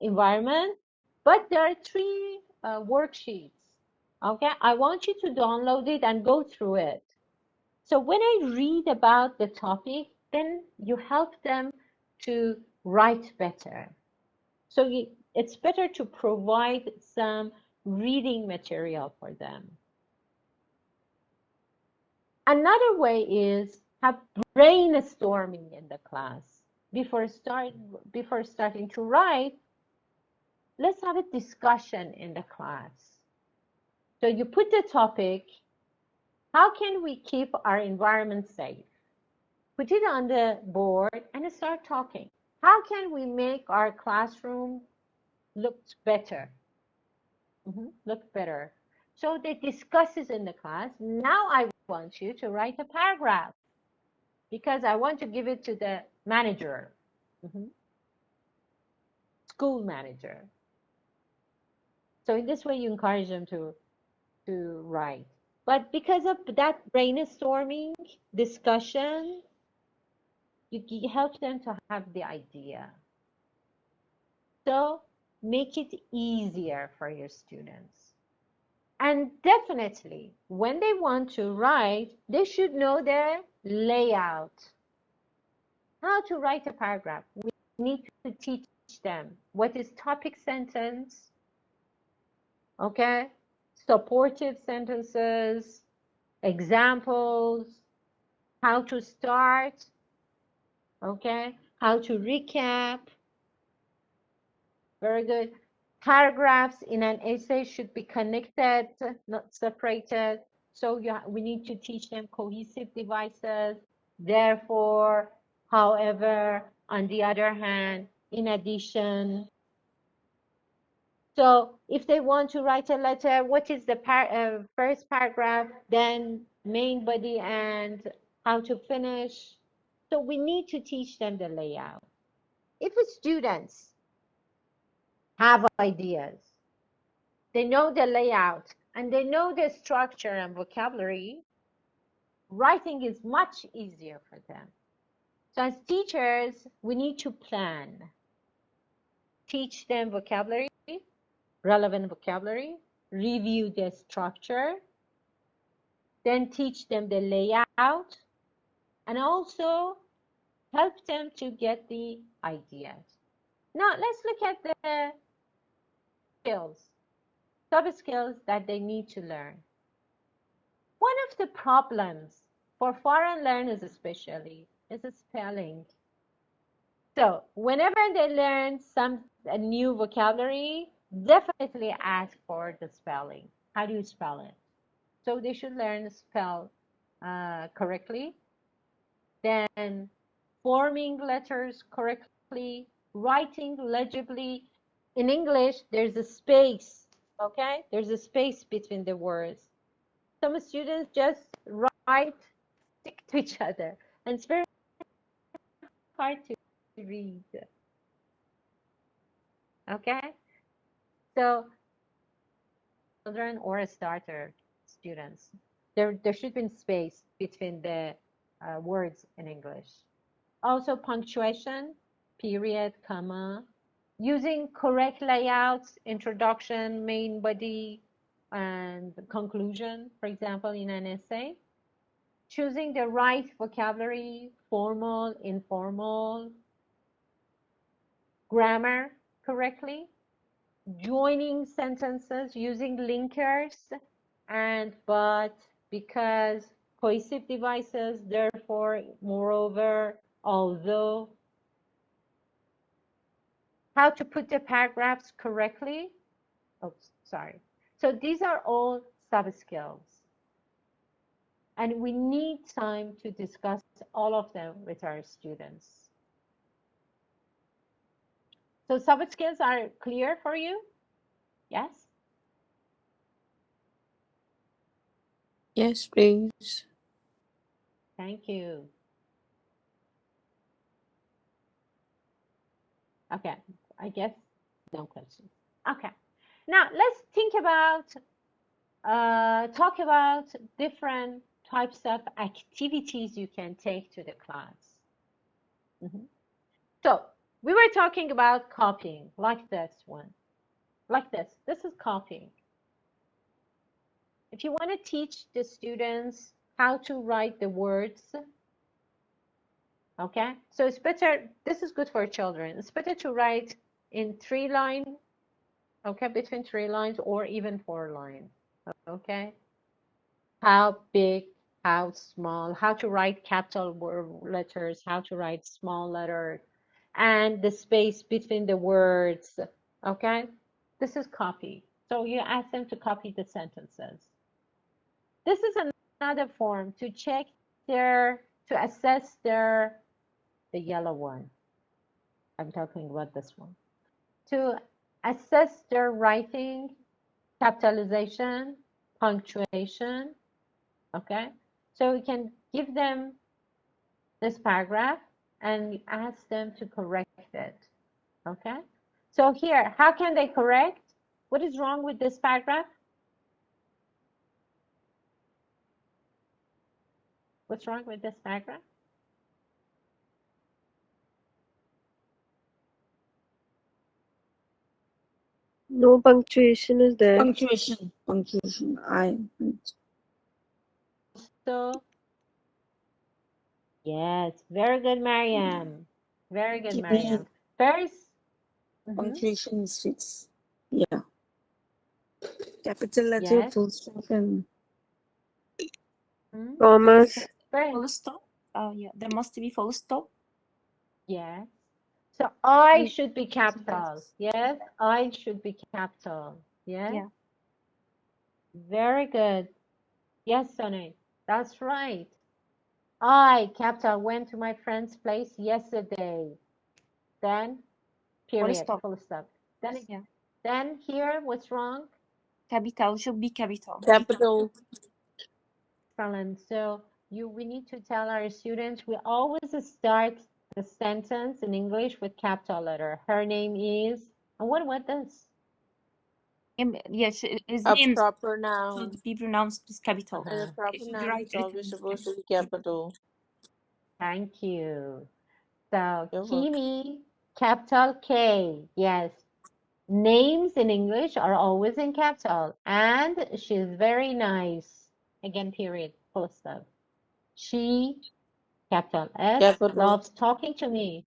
environment, but there are 3 worksheets. Okay, I want you to download it and go through it. So when I read about the topic, then you help them to write better. So it's better to provide some reading material for them. Another way is have brainstorming in the class. Before starting to write, let's have a discussion in the class. So you put the topic, how can we keep our environment safe? Put it on the board and start talking. How can we make our classroom look better? Look better. So they discuss this in the class. Now I want you to write a paragraph because I want to give it to the manager, school manager. So in this way, you encourage them to write. But because of that brainstorming discussion, you help them to have the idea. So make it easier for your students. And definitely, when they want to write, they should know their layout. How to write a paragraph. We need to teach them what is topic sentence, okay? Supportive sentences, examples, how to start, okay? How to recap. Very good. Paragraphs in an essay should be connected, not separated. So we need to teach them cohesive devices. Therefore, however, on the other hand, in addition. So if they want to write a letter, what is the first paragraph, then main body and how to finish. So we need to teach them the layout. If the students have ideas, they know the layout, and they know the structure and vocabulary, writing is much easier for them. So as teachers, we need to plan. Teach them vocabulary, relevant vocabulary, review the structure, then teach them the layout, and also help them to get the ideas. Now let's look at the skills, sub-skills that they need to learn. One of the problems for foreign learners especially is spelling. So whenever they learn a new vocabulary, definitely ask for the spelling. How do you spell it? So they should learn to spell correctly. Then forming letters correctly, writing legibly. In English, there's a space, okay? There's a space between the words. Some students just write, stick to each other, and it's very hard to read, okay? So children or a starter students, there should be space between the words in English. Also punctuation, period, comma, using correct layouts, introduction, main body, and conclusion, for example, in an essay. Choosing the right vocabulary, formal, informal, grammar correctly, joining sentences using linkers and but, because, cohesive devices, therefore, moreover, although. How to put the paragraphs correctly. Oh, sorry. So these are all sub-skills. And we need time to discuss all of them with our students. So sub-skills are clear for you? Yes? Yes, please. Thank you. Okay, I guess no questions. Okay, now let's think about, talk about different types of activities you can take to the class. So we were talking about copying, like this one, like this. This is copying. If you want to teach the students how to write the words, okay, so it's better, this is good for children. It's better to write in 3 lines, okay, between 3 lines or even 4 lines, okay? How big, how small, how to write capital letters, how to write small letters, and the space between the words, okay? This is copy. So you ask them to copy the sentences. This is another form to check to assess the yellow one. I'm talking about this one. To assess their writing, capitalization, punctuation, okay? So we can give them this paragraph and ask them to correct it, okay? So here, how can they correct? What is wrong with this paragraph? What's wrong with this paragraph? No punctuation is there. Punctuation. So, yes, very good, Mariam. Very good, Mariam. First, Punctuation is fixed. Yeah. Capital letter, yes. full stop, and Commas. Full stop. Yeah, there must be full stop. Yes. So I should be capital. Yes, I should be capital. Yes. Yeah. Very good. Yes, Sonny, that's right. I, capital, went to my friend's place yesterday. Then, period, full stop. Then, Yeah. then here, what's wrong? Capital should be capital. Capital. Excellent. So we need to tell our students we always start the sentence in English with capital letter. Her name is, and what about this? Yes, his A name proper noun. should be pronounced with capital. And a proper Should be noun is always supposed to be capital. Thank you. So You're welcome. Kimi, capital K. Yes. Names in English are always in capital. And she's very nice. Again, period. Full stop. She, capital S, Capital. loves talking to me.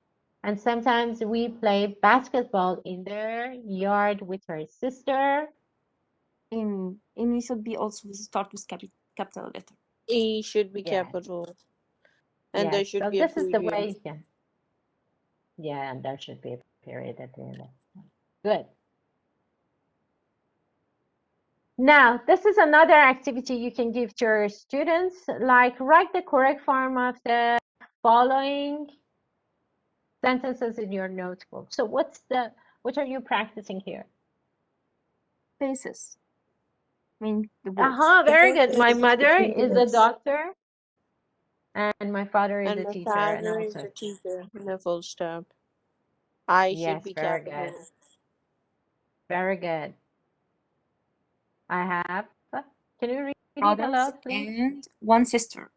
And sometimes we play basketball in their yard with her sister. Amy should be also start with capital letter. E should be Yes. capital. And there Yes. should So be a this is the period. way. Yeah. Yeah, and there should be a period at the end. Good. Now, this is another activity you can give to your students, like write the correct form of the following sentences in your notebook. So what are you practicing here? Faces. I mean, the words. Very good. My Faces, mother is a sentences. doctor and my father is And a my teacher and father is also. a teacher. No full stop. I should Yes, be very capable. good. Very good. I have. Can you read it Brothers aloud, please? and one sister.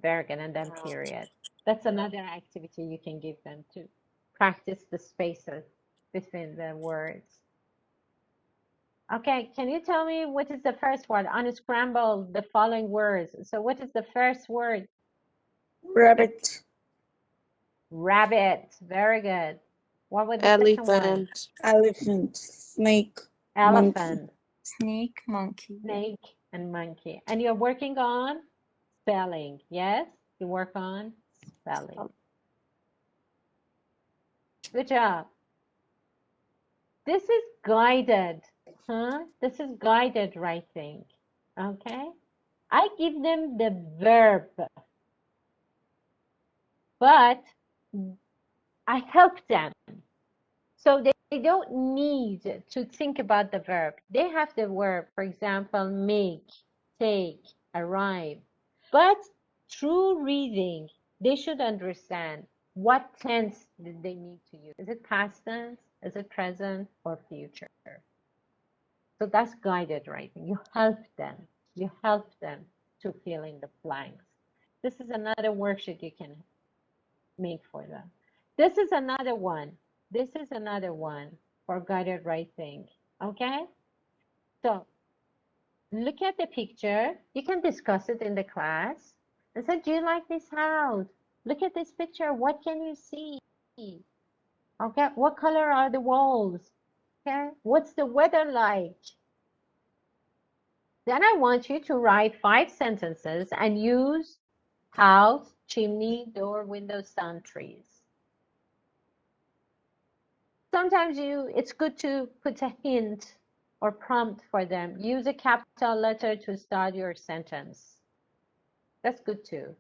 Very good. And then period. That's another activity you can give them to practice the spaces between the words. Okay, can you tell me what is the first word? Unscramble the following words. So what is the first word? Rabbit. Rabbit. Very good. What was the second one? Elephant. Elephant. Snake. Monkey. Elephant, Snake, monkey. snake, and monkey. And you're working on spelling. Yes, you work on spelling. Good job. This is guided, huh? This is guided writing, okay? I give them the verb, but I help them. So they don't need to think about the verb. They have the verb, for example, make, take, arrive. But through reading, they should understand what tense did they need to use. Is it past tense? Is it present or future? So that's guided writing. You help them. You help them to fill in the blanks. This is another worksheet you can make for them. This is another one. This is another one for guided writing. Okay? So look at the picture. You can discuss it in the class. And say, do you like this house? Look at this picture. What can you see? Okay, what color are the walls? Okay, what's the weather like? Then I want you to write 5 sentences and use house, chimney, door, window, sun, trees. Sometimes it's good to put a hint or prompt for them. Use a capital letter to start your sentence. That's good too.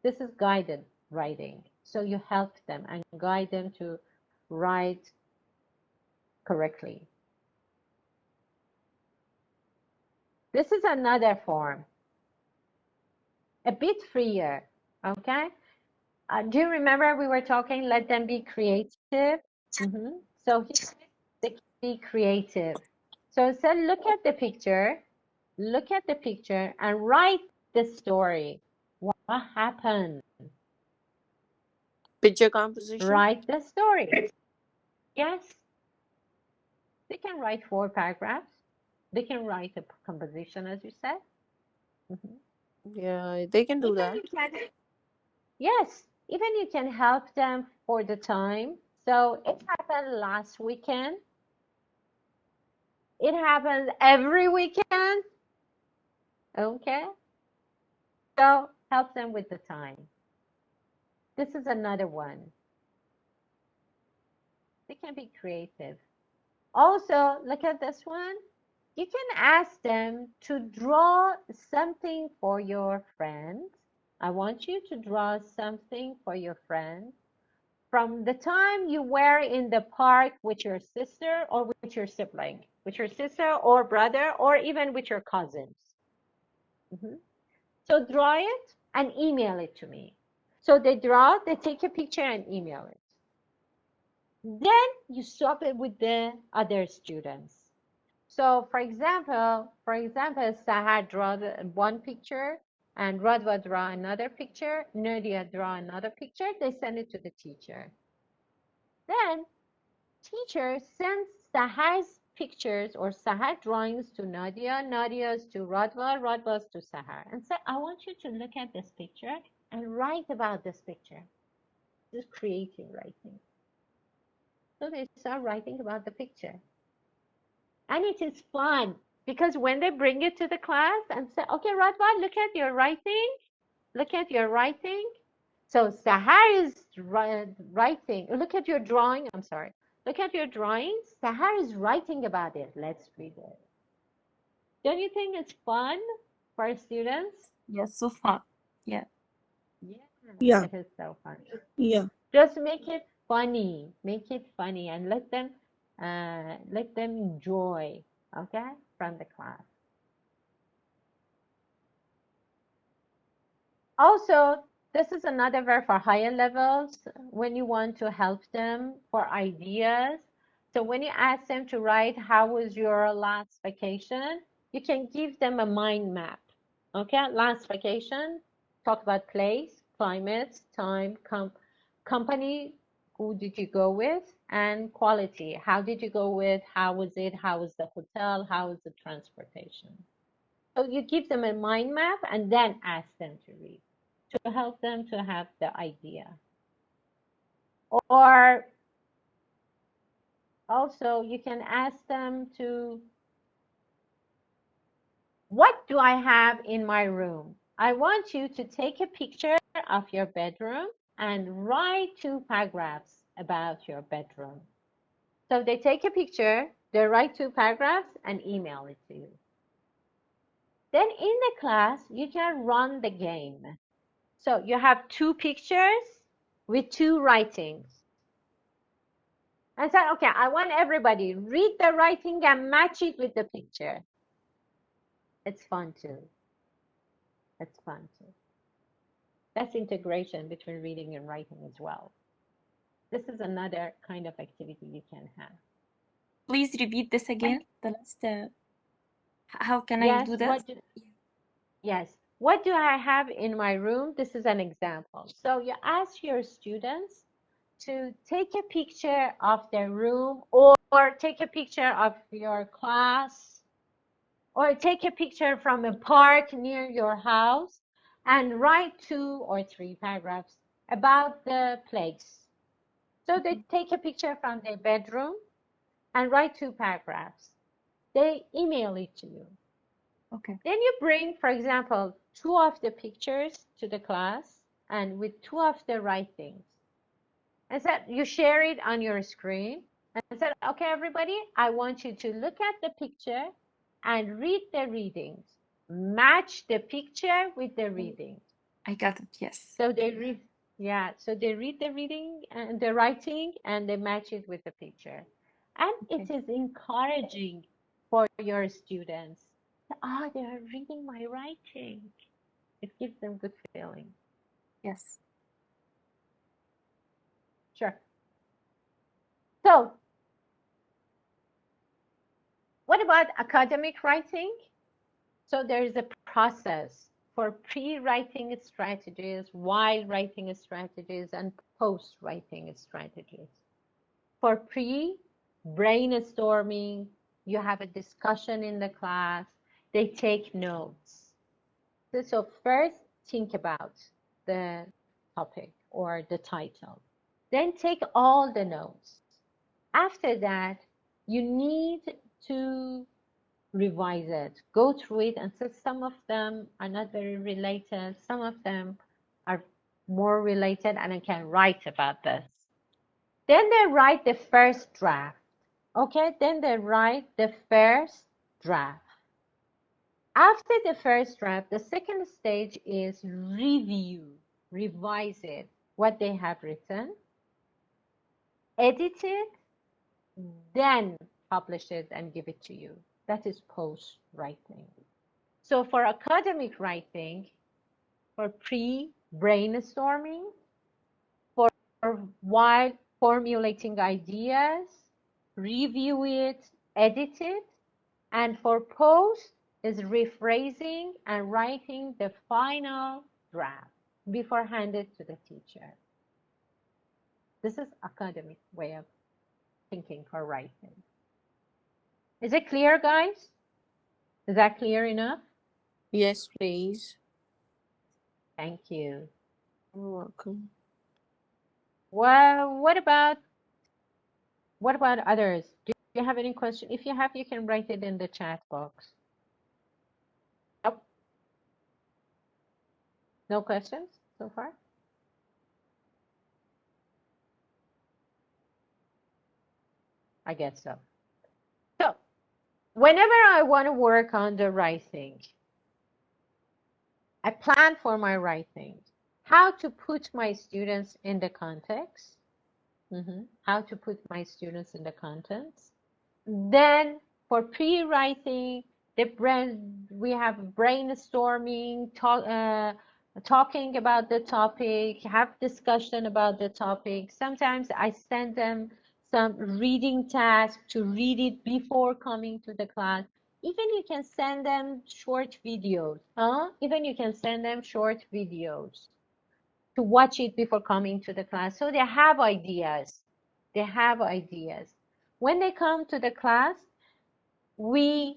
This is guided writing. So you help them and guide them to write correctly. This is another form, a bit freer, okay? Do you remember we were talking, let them be creative? So here they can be creative. So it said, look at the picture and write the story. What happened? Picture composition. Write the story. Yes. They can write 4 paragraphs. They can write a composition, as you said. Yeah, they can do that. Yes, even you can help them for the time. So it happened last weekend. It happens every weekend. Okay. So help them with the time. This is another one. They can be creative. Also, look at this one. You can ask them to draw something for your friend. I want you to draw something for your friend from the time you were in the park with your sister or with your sibling, with your sister or brother, or even with your cousins. So draw it and email it to me. So they draw, they take a picture and email it. Then you swap it with the other students. So for example, Sahar draw one picture and Radwa draw another picture, Nadia draw another picture, they send it to the teacher. Then teacher sends Sahar's pictures or Sahar drawings to Nadia, Nadia's to Radwa, Radwa's to Sahar, and say, I want you to look at this picture and write about this picture. This is creative writing. So they start writing about the picture. And it is fun because when they bring it to the class and say, okay, Radwa, look at your writing. Look at your writing. So Sahar is writing. Look at your drawing. I'm sorry. Look at your drawings. Sahar is writing about it. Let's read it. Don't you think it's fun for our students? Yes, so fun. Yeah. Yeah. Yeah. It is so fun. Yeah. Just make it funny. Make it funny and let them enjoy, okay, from the class. Also, this is another way for higher levels when you want to help them for ideas. So when you ask them to write, how was your last vacation? You can give them a mind map. Okay, last vacation, talk about place, climate, time, company, who did you go with, and quality. How did you go with? How was it? How was the hotel? How was the transportation? So you give them a mind map and then ask them to read to help them to have the idea. Or also you can ask them to, what do I have in my room? I want you to take a picture of your bedroom and write 2 paragraphs about your bedroom. So they take a picture, they write 2 paragraphs and email it to you. Then in the class, you can run the game. So you have 2 pictures with 2 writings. And said, okay, I want everybody read the writing and match it with the picture. It's fun too. It's fun too. That's integration between reading and writing as well. This is another kind of activity you can have. Please repeat this again. The last. How can I Yes, do that? yes. What do I have in my room? This is an example. So you ask your students to take a picture of their room or take a picture of your class or take a picture from a park near your house and write 2 or 3 paragraphs about the place. So they take a picture from their bedroom and write 2 paragraphs. They email it to you. Okay. Then you bring, for example, 2 of the pictures to the class and with 2 of the writings. And so you share it on your screen and said, okay, everybody, I want you to look at the picture and read the readings. Match the picture with the reading. I got it, yes. So they read, yeah, so they read the reading and the writing and they match it with the picture. And it is encouraging for your students. Oh, they are reading my writing. It gives them good feeling. Yes. Sure. So what about academic writing? So there is a process for pre-writing strategies, while writing strategies, and post-writing strategies. For pre-brainstorming, you have a discussion in the class, they take notes. So first, think about the topic or the title. Then take all the notes. After that, you need to revise it, go through it, and so some of them are not very related, some of them are more related, and I can write about this. Then they write the first draft. Okay, then they write the first draft. After the first draft, the second stage is review, revise it, what they have written, edit it, then publish it and give it to you. That is post-writing. So for academic writing, for pre-brainstorming, for while formulating ideas, review it, edit it, and for post is rephrasing and writing the final draft before handed to the teacher. This is academic way of thinking for writing. Is it clear, guys? Is that clear enough? Yes, please. Thank you. You're welcome. Well, what about others? Do you have any question? If you have, you can write it in the chat box. Nope. No questions so far? I guess so. So, whenever I want to work on the writing, I plan for my writing. how to put my students in the context, how to put my students in the context. Then for pre-writing, we have brainstorming, talking about the topic, have discussion about the topic. Sometimes I send them some reading task to read it before coming to the class. Even you can send them short videos, Even you can send them short videos to watch it before coming to the class. So they have ideas. They have ideas. When they come to the class, you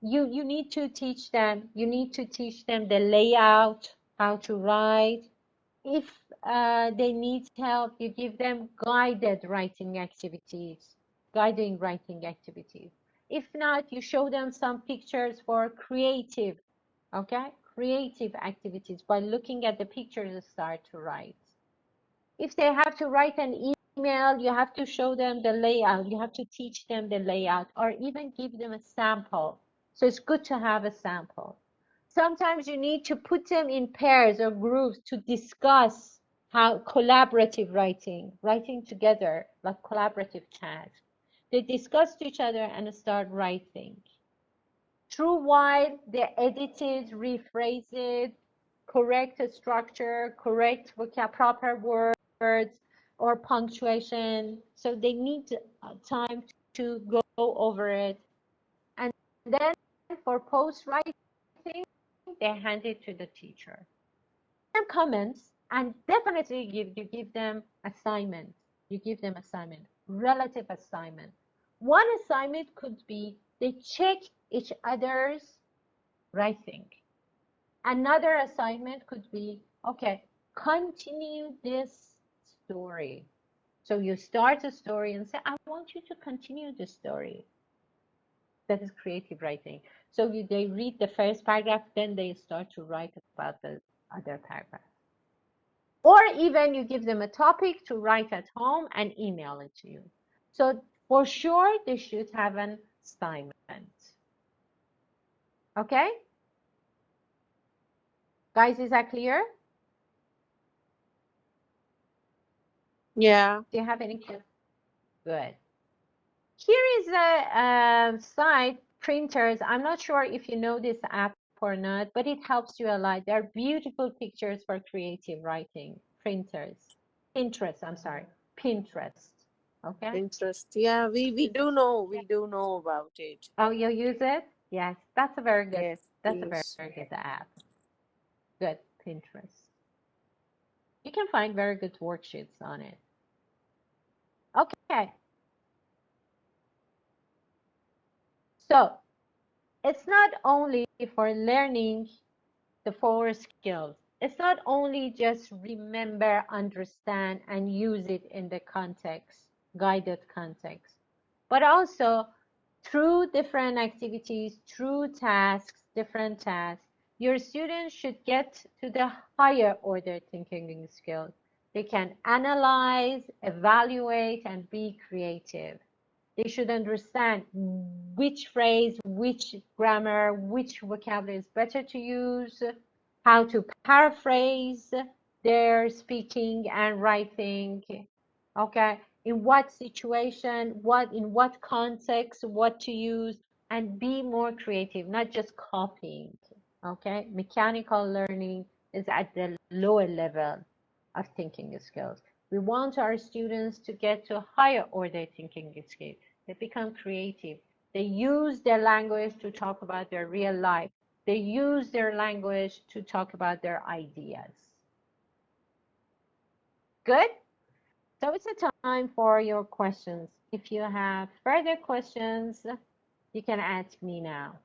need to teach them. You need to teach them the layout, how to write. If they need help, you give them guided writing activities, guiding writing activities. If not, you show them some pictures for creative, okay? Creative activities. By looking at the pictures, start to write. If they have to write an email, you have to show them the layout. You have to teach them the layout or even give them a sample. So it's good to have a sample. Sometimes you need to put them in pairs or groups to discuss how collaborative writing together, like collaborative tasks. They discuss to each other and start writing. Through while they edit it, rephrase it, correct structure, correct proper words or punctuation. So they need time to go over it. And then for post-writing, they hand it to the teacher. Some comments, and definitely you give them assignment. You give them assignment, relative assignment. One assignment could be they check each other's writing. Another assignment could be, okay, continue this story. So you start a story and say, I want you to continue the story. That is creative writing. So they read the first paragraph, then they start to write about the other paragraph. Or even you give them a topic to write at home and email it to you. So for sure, they should have an assignment. Okay? Guys, is that clear? Yeah. Do you have any questions? Good. Here is a site, printers. I'm not sure if you know this app or not, but it helps you a lot. They're beautiful pictures for creative writing. Printers. Pinterest, I'm sorry. Pinterest. Okay. Pinterest. Yeah, we do know about it. Oh, you use it? Yes, that's a very good. Yes, That's a please. very good app. Good, Pinterest. You can find very good worksheets on it. Okay. So it's not only for learning the 4 skills. It's not only just remember, understand, and use it in the context, guided context, but also through different activities, through tasks, different tasks, your students should get to the higher order thinking skills. They can analyze, evaluate, and be creative. They should understand which phrase, which grammar, which vocabulary is better to use, how to paraphrase their speaking and writing. Okay, in what situation, in what context, what to use, and be more creative, not just copying. Okay, mechanical learning is at the lower level of thinking skills. We want our students to get to a higher order thinking skills. They become creative. They use their language to talk about their real life. They use their language to talk about their ideas. Good? So it's a time for your questions. If you have further questions, you can ask me now.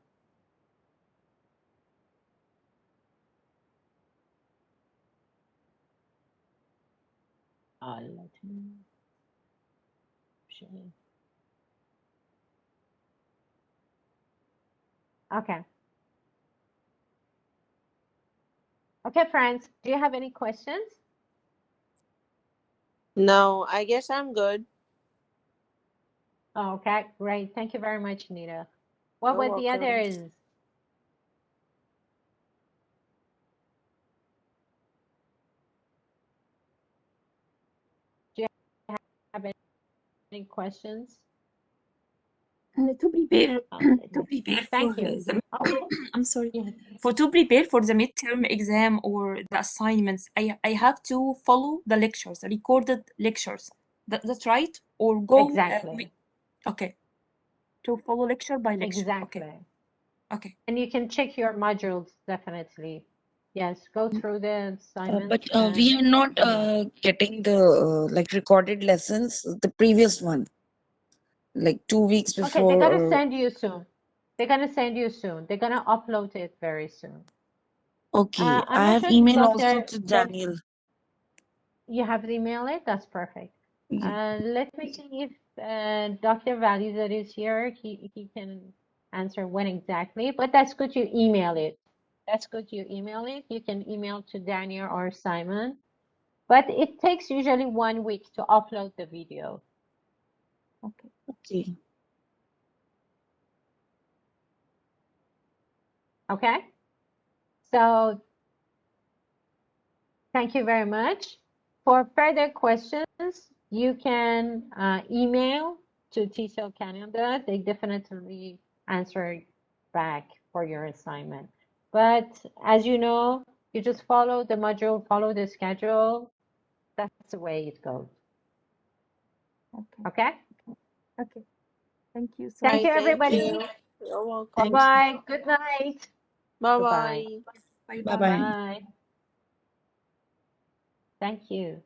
Let me show. Okay. Okay, friends, do you have any questions? No, I guess I'm good. Okay, great. Thank you very much, Nita. What You're about the welcome. others? Any questions? To prepare Let to me. prepare for Thank you. the Okay. I'm sorry. Yeah. To prepare for the midterm exam or the assignments, I have to follow the lectures, the recorded lectures. That's right? Or go Exactly. okay. To follow lecture by lecture. Okay. Exactly. Okay. And you can check your modules definitely. Yes, go through the But assignments we and are not yeah. getting the like recorded lessons, the previous one, like 2 weeks Okay, they're before. gonna send you soon. They're gonna send you soon. They're gonna upload it very soon. Okay, I'm I not have sure if emailed also to Dr. Daniel. You have the email it? That's perfect. Yeah. Let me see if Dr. Valizer is here. He can answer when exactly, but that's good you email it. That's good you email it. You can email to Daniel or Simon, but it takes usually 1 week to upload the video. Okay. Okay. Okay? So thank you very much. For further questions, you can email to TESOL Canada. They definitely answer back for your assignment. But as you know, you just follow the module, follow the schedule. That's the way it goes. Okay. Okay? Okay. Thank you so Thank much. you, Thank everybody. you. You're welcome. Thank you. Bye-bye. Good night. Bye Goodbye. bye. Bye Bye bye. bye. Bye. Thank you.